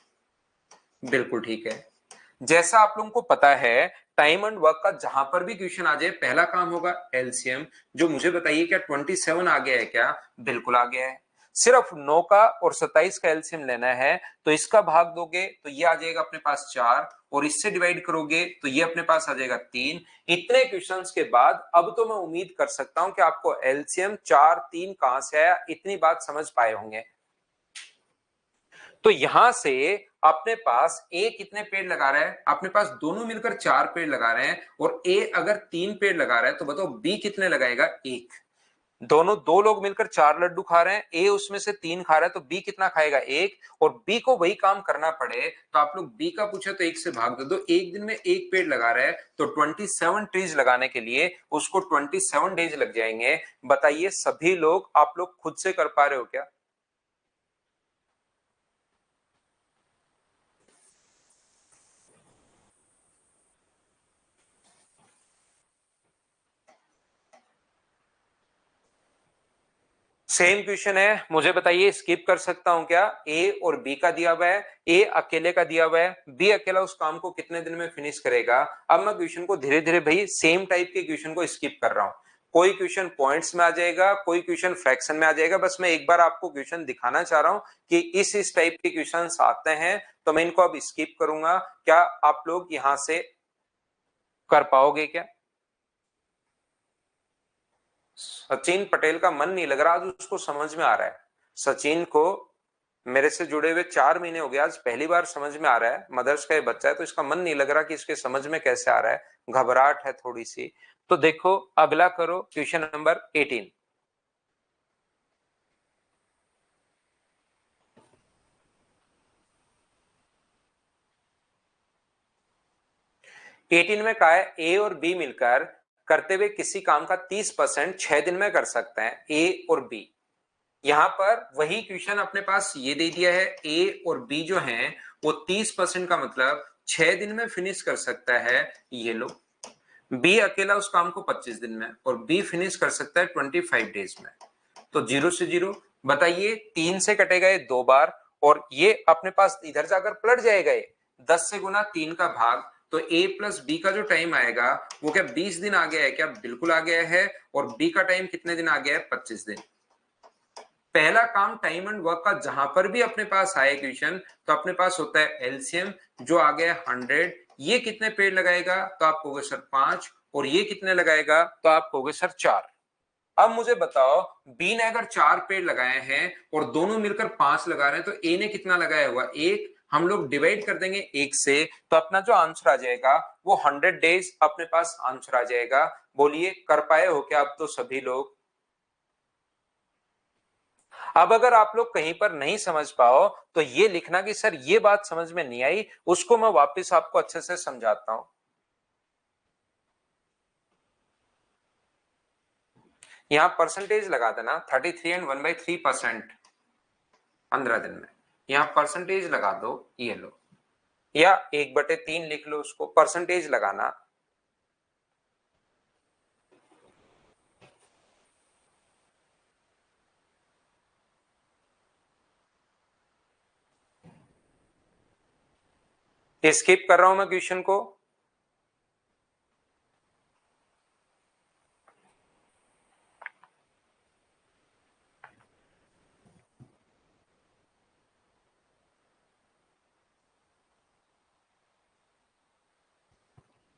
बिल्कुल ठीक है। जैसा आप लोगों को पता है, टाइम एंड वर्क का जहां पर भी क्वेश्चन आ जाए, पहला काम होगा एलसीएम। जो मुझे बताइए, क्या 27 आ गया है क्या? बिल्कुल आ गया है। सिर्फ 9 का और 27 का एलसीएम लेना है, तो इसका भाग दोगे तो ये आ जाएगा अपने पास 4, और इससे डिवाइड करोगे तो ये अपने पास आ जाएगा 3। इतने क्वेश्चंस के बाद अब तो मैं उम्मीद कर सकता हूं कि आपको एलसीएम 4 3 कहां से आया, इतनी बात समझ पाए होंगे। तो यहां से अपने पास ए कितने पेड़ लगा रहा है? अपने पास दोनों मिलकर 4 पेड़ लगा रहे हैं, और ए अगर 3 पेड़ लगा रहा है तो बताओ बी कितने लगाएगा? 1। दोनों, दो लोग मिलकर 4 लड्डू खा रहे हैं, ए उसमें से 3 खा रहा है, तो बी कितना खाएगा? 1। और बी को वही काम करना पड़े तो आप लोग बी का पूछे तो 1 से भाग दे दो। एक दिन में एक पेड़ लगा रहा है, तो 27 ट्रीज लगाने के लिए उसको 27 डेज लग जाएंगे। बताइए सभी लोग, आप लोग खुद से कर पा रहे हो क्या? सेम क्वेश्चन है, मुझे बताइए स्किप कर सकता हूं क्या? ए और बी का दिया हुआ है, ए अकेले का दिया हुआ है, बी अकेला उस काम को कितने दिन में फिनिश करेगा। अब मैं क्वेश्चन को धीरे धीरे भाई सेम टाइप के क्वेश्चन को स्किप कर रहा हूं। कोई क्वेश्चन पॉइंट्स में आ जाएगा, कोई क्वेश्चन फ्रैक्शन में आ जाएगा। बस मैं एक बार आपको क्वेश्चन दिखाना चाह रहा हूं कि इस टाइप के क्वेश्चन आते हैं, तो मैं इनको अब स्किप करूंगा। क्या आप लोग यहां से कर पाओगे क्या? सचिन पटेल का मन नहीं लग रहा, आज उसको समझ में आ रहा है। सचिन को मेरे से जुड़े हुए 4 महीने हो गए, आज पहली बार समझ में आ रहा है। मदर्स का ये बच्चा है, तो इसका मन नहीं लग रहा कि इसके समझ में कैसे आ रहा है, घबराहट है थोड़ी सी। तो देखो अगला करो, क्वेश्चन नंबर 18। 18 में कहा है ए और बी मिलकर करते हुए किसी काम का 30% 6 दिन में कर सकते हैं, ए और बी। यहां पर वही क्वेश्चन अपने पास ये दे दिया है, ए और बी जो है वो 30% का मतलब 6 दिन में फिनिश कर सकता है। ये लो, बी अकेला उस काम को 25 दिन में, और बी फिनिश कर सकता है 25 डेज में। तो 0 से 0, बताइए 3 से कटेगा ये 2 बार, और ये अपने पास इधर जाकर पलट जाएगा ये 10 से गुना 3 का भाग। तो ए प्लस बी का जो टाइम आएगा वो क्या 20 दिन आ गया है क्या? बिल्कुल आ गया है। और बी का टाइम कितने दिन आ गया है? 25 दिन। पहला काम टाइम एंड वर्क का जहां पर भी अपने पास आए क्वेश्चन, तो अपने पास होता है एलसीएम, जो आ गया 100। ये कितने पेड़ लगाएगा? तो आप कहोगे सर 5। और ये कितने लगाएगा? तो आप कहोगे सर 4। अब मुझे बताओ, बी ने अगर 4 पेड़ लगाए हैं और दोनों मिलकर 5 लगा रहे हैं, तो ए ने कितना लगाया हुआ? 1। हम लोग डिवाइड कर देंगे 1 से, तो अपना जो आंसर आ जाएगा वो 100 डेज अपने पास आंसर आ जाएगा। बोलिए कर पाए हो क्या अब तो सभी लोग? अब अगर आप लोग कहीं पर नहीं समझ पाओ तो ये लिखना कि सर ये बात समझ में नहीं आई, उसको मैं वापस आपको अच्छे से समझाता हूं। यहां परसेंटेज लगा देना, 33 एंड 1/3% 15 दिन में। यहां परसेंटेज लगा दो, ये लो, या 1/3 लिख लो, उसको परसेंटेज लगाना। स्किप कर रहा हूं मैं क्वेश्चन को।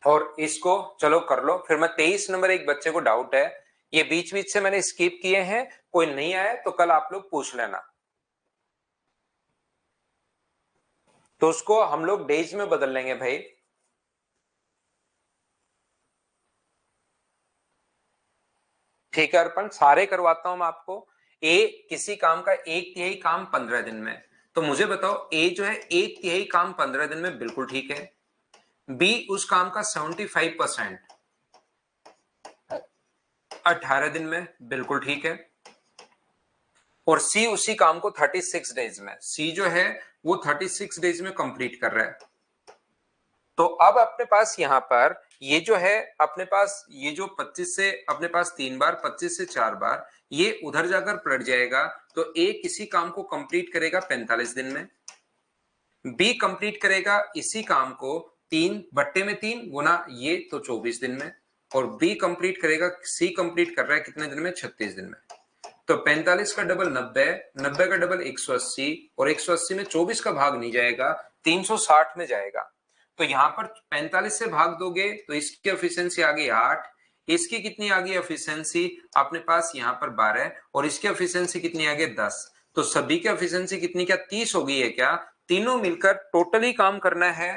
और इसको चलो कर लो। फिर मैं 23 नंबर, एक बच्चे को डाउट है, ये बीच बीच से मैंने स्किप किए हैं, कोई नहीं आया तो कल आप लोग पूछ लेना। तो उसको हम लोग डेज में बदल लेंगे भाई। ठीक है अर्पण, सारे करवाता हूं मैं आपको। ए किसी काम का 1/3 काम 15 दिन में, तो मुझे बताओ ए जो है 1/3 काम 15 दिन में, बिल्कुल ठीक है। बी उस काम का 75% 18 दिन में, बिल्कुल ठीक है। और सी उसी काम को 36 डेज में, सी जो है वो 36 डेज में कंप्लीट कर रहा है। तो अब अपने पास यहां पर ये जो है अपने पास ये जो 25 से अपने पास 3 बार, 25 से 4 बार, ये उधर जाकर पलट जाएगा। तो ए किसी काम को कंप्लीट करेगा 45 दिन में, बी कंप्लीट करेगा इसी काम को 3/3 गुना ये तो 24 दिन में, और बी कंप्लीट करेगा, सी कंप्लीट कर रहा है कितने दिन में, 36 दिन में। तो 45 का डबल 90, 90 का डबल 180, और 180 में 24 का भाग नहीं जाएगा, 360 में जाएगा। तो यहां पर 45 से भाग दोगे तो इसकी एफिशिएंसी आ गई 8, इसकी कितनी आ गई एफिशिएंसी अपने पास यहां पर 12, और इसकी एफिशिएंसी कितनी आ गई 10। तो सभी की एफिशिएंसी कितनी, क्या 30 हो गई है क्या? तीनों मिलकर टोटली काम करना है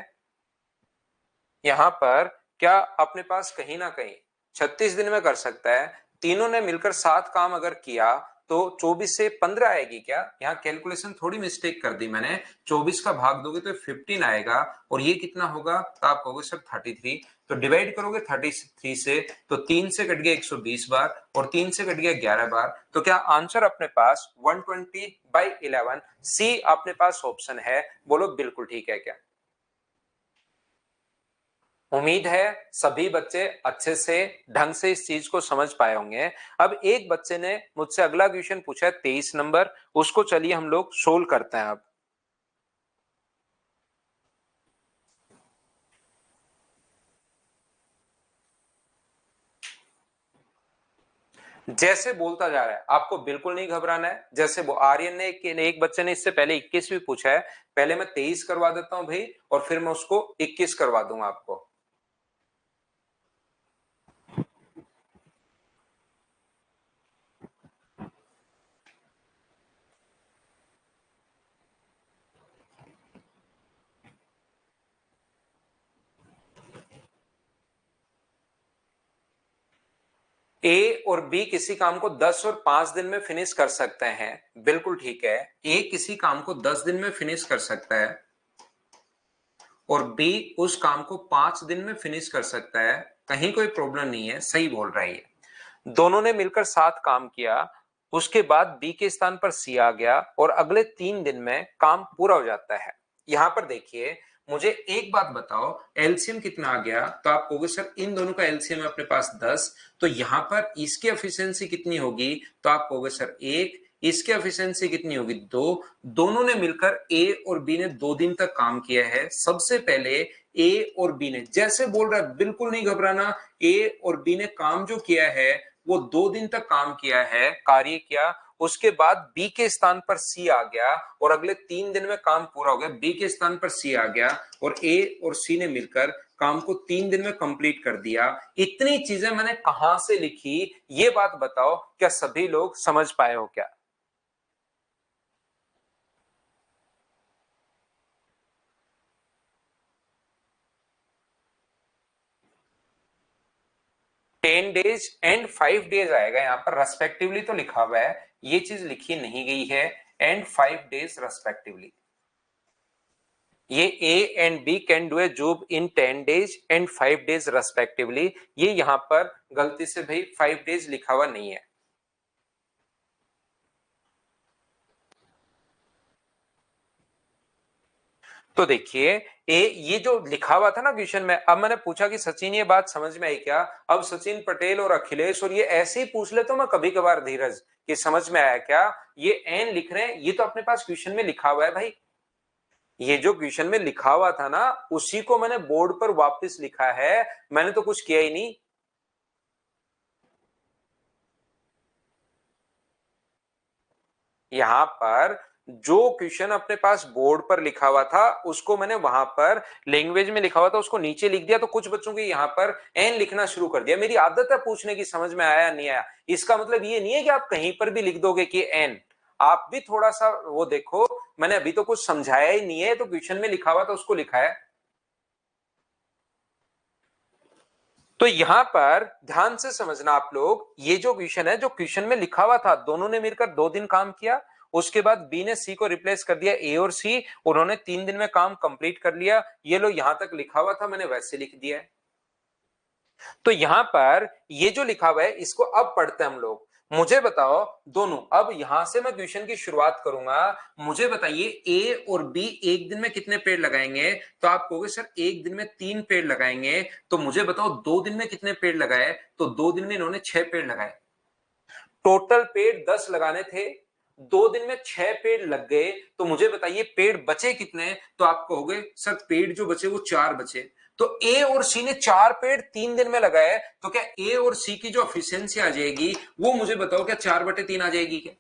यहां पर, क्या अपने पास कहीं ना कहीं 36 दिन में कर सकता है। तीनों ने मिलकर 7 काम अगर किया तो 24 से 15 आएगी क्या? यहाँ कैलकुलेशन थोड़ी मिस्टेक कर दी मैंने, 24 का भाग दोगे तो 15 आएगा, और ये कितना होगा तो आप कहोगे सर 33। तो डिवाइड करोगे 33 से, तो 3 से कट गया 120 बार, और 3 से कट गया 11 बार। तो क्या आंसर अपने पास 120/11 सी अपने पास ऑप्शन है? बोलो बिल्कुल ठीक है क्या? उम्मीद है सभी बच्चे अच्छे से ढंग से इस चीज को समझ पाए होंगे। अब एक बच्चे ने मुझसे अगला क्वेश्चन पूछा है 23 नंबर, उसको चलिए हम लोग सोल्व करते हैं। अब जैसे बोलता जा रहा है आपको बिल्कुल नहीं घबराना है। जैसे वो आर्यन ने एक बच्चे ने इससे पहले 21 भी पूछा है, पहले मैं 23 करवा देता हूं भाई, और फिर मैं उसको 21 करवा दूंगा आपको। ए और बी किसी काम को 10 और 5 दिन में फिनिश कर सकते हैं, बिल्कुल ठीक है। ए किसी काम को 10 दिन में फिनिश कर सकता है, और बी उस काम को 5 दिन में फिनिश कर सकता है, कहीं कोई प्रॉब्लम नहीं है, सही बोल रहा है। दोनों ने मिलकर 7 काम किया, उसके बाद बी के स्थान पर सी आ गया, और अगले 3 दिन में काम पूरा हो जाता है। यहां पर देखिए, मुझे एक बात बताओ, एलसीएम कितना आ गया? तो आप कहोगे सर इन दोनों का एलसीएम है अपने पास 10, तो यहां पर इसकी एफिशिएंसी कितनी होगी? तो आप कहोगे सर 1, इसकी एफिशिएंसी कितनी होगी? 2। दोनों ने मिलकर ए और बी ने 2 दिन तक काम किया है। सबसे पहले ए और बी ने, जैसे बोल रहा है बिल्कुल नहीं घबराना, ए और बी ने काम जो किया है वो 2 दिन तक काम किया है, कार्य किया। उसके बाद बी के स्थान पर सी आ गया, और अगले 3 दिन में काम पूरा हो गया। बी के स्थान पर सी आ गया, और ए और सी ने मिलकर काम को 3 दिन में कंप्लीट कर दिया। इतनी चीजें मैंने कहां से लिखी, ये बात बताओ, क्या सभी लोग समझ पाए हो क्या? 10 डेज एंड 5 डेज आएगा यहाँ पर, रेस्पेक्टिवली तो लिखा हुआ है, ये चीज लिखी नहीं गई है, एंड 5 डेज रेस्पेक्टिवली। ये A and B can do a job in 10 days and 5 days respectively, ये यहां पर गलती से भाई 5 डेज लिखा हुआ नहीं है। तो देखिए, ए ये जो लिखा हुआ था ना क्वेश्चन में, अब मैंने पूछा कि सचिन ये बात समझ में आई क्या? अब सचिन पटेल और अखिलेश और ये ऐसे ही पूछ ले तो मैं कभी कभार, धीरज ये समझ में आया क्या? ये एन लिख रहे हैं, ये तो अपने पास क्वेश्चन में लिखा हुआ है भाई। ये जो क्वेश्चन में लिखा हुआ था ना, उसी को मैंने बोर्ड पर वापस लिखा है, मैंने तो कुछ किया ही नहीं। यहां पर जो क्वेश्चन अपने पास बोर्ड पर लिखा हुआ था उसको मैंने वहां पर लैंग्वेज में लिखा हुआ था उसको नीचे लिख दिया, तो कुछ बच्चों के यहाँ पर एन लिखना शुरू कर दिया। मेरी आदत है पूछने की, समझ में आया नहीं आया। इसका मतलब ये नहीं है कि आप कहीं पर भी लिख दोगे कि एन, आप भी थोड़ा सा वो देखो, मैंने अभी तो कुछ समझाया ही नहीं है, तो क्वेश्चन में लिखा हुआ था उसको लिखा है। तो यहां पर ध्यान से समझना आप लोग, ये जो क्वेश्चन है, जो क्वेश्चन में लिखा हुआ था, दोनों ने मिलकर 2 दिन काम किया, उसके बाद बी ने सी को रिप्लेस कर दिया, ए और सी, उन्होंने 3 दिन में काम कंप्लीट कर लिया। ये लो यहां तक लिखा हुआ था, मैंने वैसे लिख दिया है। तो यहां पर ये जो लिखा हुआ है इसको अब पढ़ते हैं हम लोग। मुझे बताओ दोनों, अब यहां से मैं क्वेश्चन की शुरुआत करूंगा। मुझे बताइए ए और बी एक दिन में कितने पेड़ लगाएंगे? तो आप कहोगे सर एक दिन में 3 पेड़ लगाएंगे। तो मुझे बताओ 2 दिन में कितने पेड़ लगाए? तो 2 दिन में इन्होंने 6 पेड़ लगाए। टोटल पेड़ 10 लगाने थे, 2 दिन में 6 पेड़ लग गए। तो मुझे बताइए पेड़ बचे कितने? तो आप कहोगे सर पेड़ जो बचे वो 4 बचे। तो ए और सी ने 4 पेड़ 3 दिन में लगाए, तो क्या ए और सी की जो एफिशिएंसी आ जाएगी वो मुझे बताओ क्या 4/3 आ जाएगी क्या?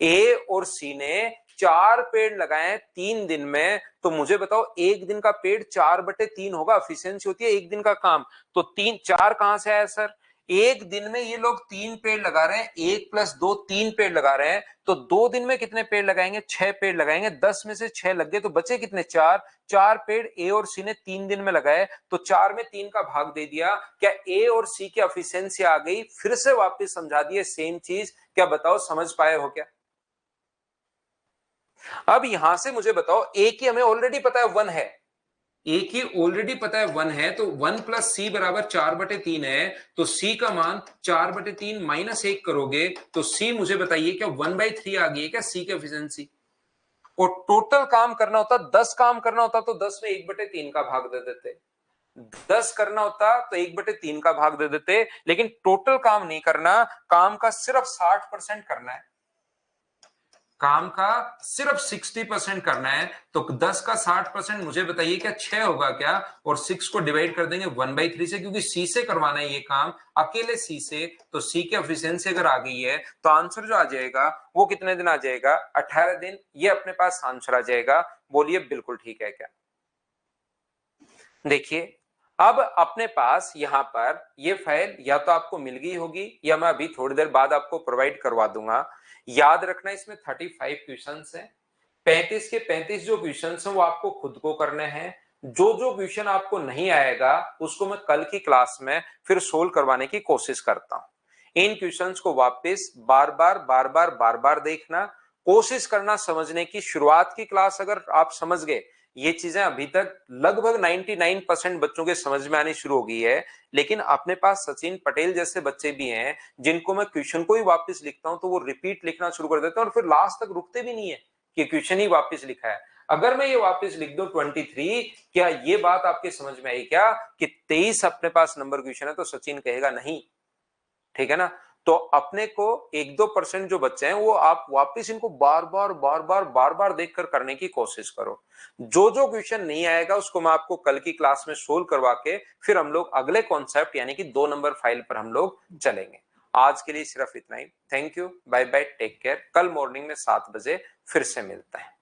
ए और सी ने 4 पेड़ लगाए 3 दिन में, तो मुझे बताओ एक दिन का पेड़ 4/3 होगा, एफिशिएंसी होती है एक दिन का काम। तो 3 4 कहां से आया सर? एक दिन में ये लोग 3 पेड़ लगा रहे हैं, 1 + 2 3 पेड़ लगा रहे हैं। तो 2 दिन में कितने पेड़ लगाएंगे? 6 पेड़ लगाएंगे। 10 में से 6 लग गए, तो बचे कितने? 4। 4 पेड़ ए और सी ने 3 दिन में लगाए, तो 4 में 3 का भाग दे दिया। क्या ए और सी की एफिशिएंसी आ गई? फिर से वापस समझा दिए सेम चीज। क्या बताओ समझ पाए हो क्या? अब यहां से मुझे बताओ ए की हमें ऑलरेडी पता है 1 है, ए की ऑलरेडी पता है 1 है, तो 1 + सी बराबर 4/3 है। तो सी का मान 4/3 -1 करोगे तो सी मुझे बताइए क्या 1/3 आ गई है क्या सी की एफिशिएंसी? और टोटल काम करना होता, 10 काम करना होता तो 10 में 1/3 का भाग दे देते। 10 करना होता तो 1/3 का भाग दे देते, लेकिन टोटल काम नहीं करना, काम का सिर्फ 60% करना है, काम का सिर्फ 60% करना है। तो 10 का 60% मुझे बताइए क्या 6 होगा क्या? और 6 को डिवाइड कर देंगे 1/3 से, क्योंकि सी से करवाना है ये काम, अकेले सी से। तो सी की एफिशिएंसी अगर आ गई है तो आंसर जो आ जाएगा वो कितने दिन आ जाएगा? 18 दिन। ये अपने पास आंसर आ जाएगा। बोलिए बिल्कुल ठीक है क्या? देखिए अब अपने पास यहां पर ये फाइल या तो आपको मिल गई होगी या मैं अभी थोड़ी देर बाद आपको प्रोवाइड करवा दूंगा। याद रखना इसमें 35 क्वेश्चंस हैं। 35 के 35 जो क्वेश्चंस हैं वो आपको खुद को करने हैं। जो जो क्वेश्चन आपको नहीं आएगा उसको मैं कल की क्लास में फिर सोल्व करवाने की कोशिश करता हूं। इन क्वेश्चंस को वापस बार बार देखना, कोशिश करना समझने की। शुरुआत की क्लास अगर आप समझ गए, ये चीजें अभी तक लगभग 99% बच्चों के समझ में आनी शुरू हो गई है। लेकिन अपने पास सचिन पटेल जैसे बच्चे भी हैं जिनको मैं क्वेश्चन को ही वापस लिखता हूं तो वो रिपीट लिखना शुरू कर देते हैं और फिर लास्ट तक रुकते भी नहीं है कि क्वेश्चन ही वापस लिखा है। अगर मैं ये वापस लिख दूं 23, क्या ये बात आपके समझ में आई क्या कि 23 अपने पास नंबर क्वेश्चन है? तो सचिन कहेगा नहीं, ठीक है ना। तो अपने को 1-2% जो बच्चे हैं वो आप वापस इनको बार बार देखकर करने की कोशिश करो। जो जो क्वेश्चन नहीं आएगा उसको मैं आपको कल की क्लास में सोल्व करवा के फिर हम लोग अगले कॉन्सेप्ट यानी कि 2 नंबर फाइल पर हम लोग चलेंगे। आज के लिए सिर्फ इतना ही। Thank you, bye bye, take care. कल मॉर्निंग में 7 बजे फिर से मिलता है।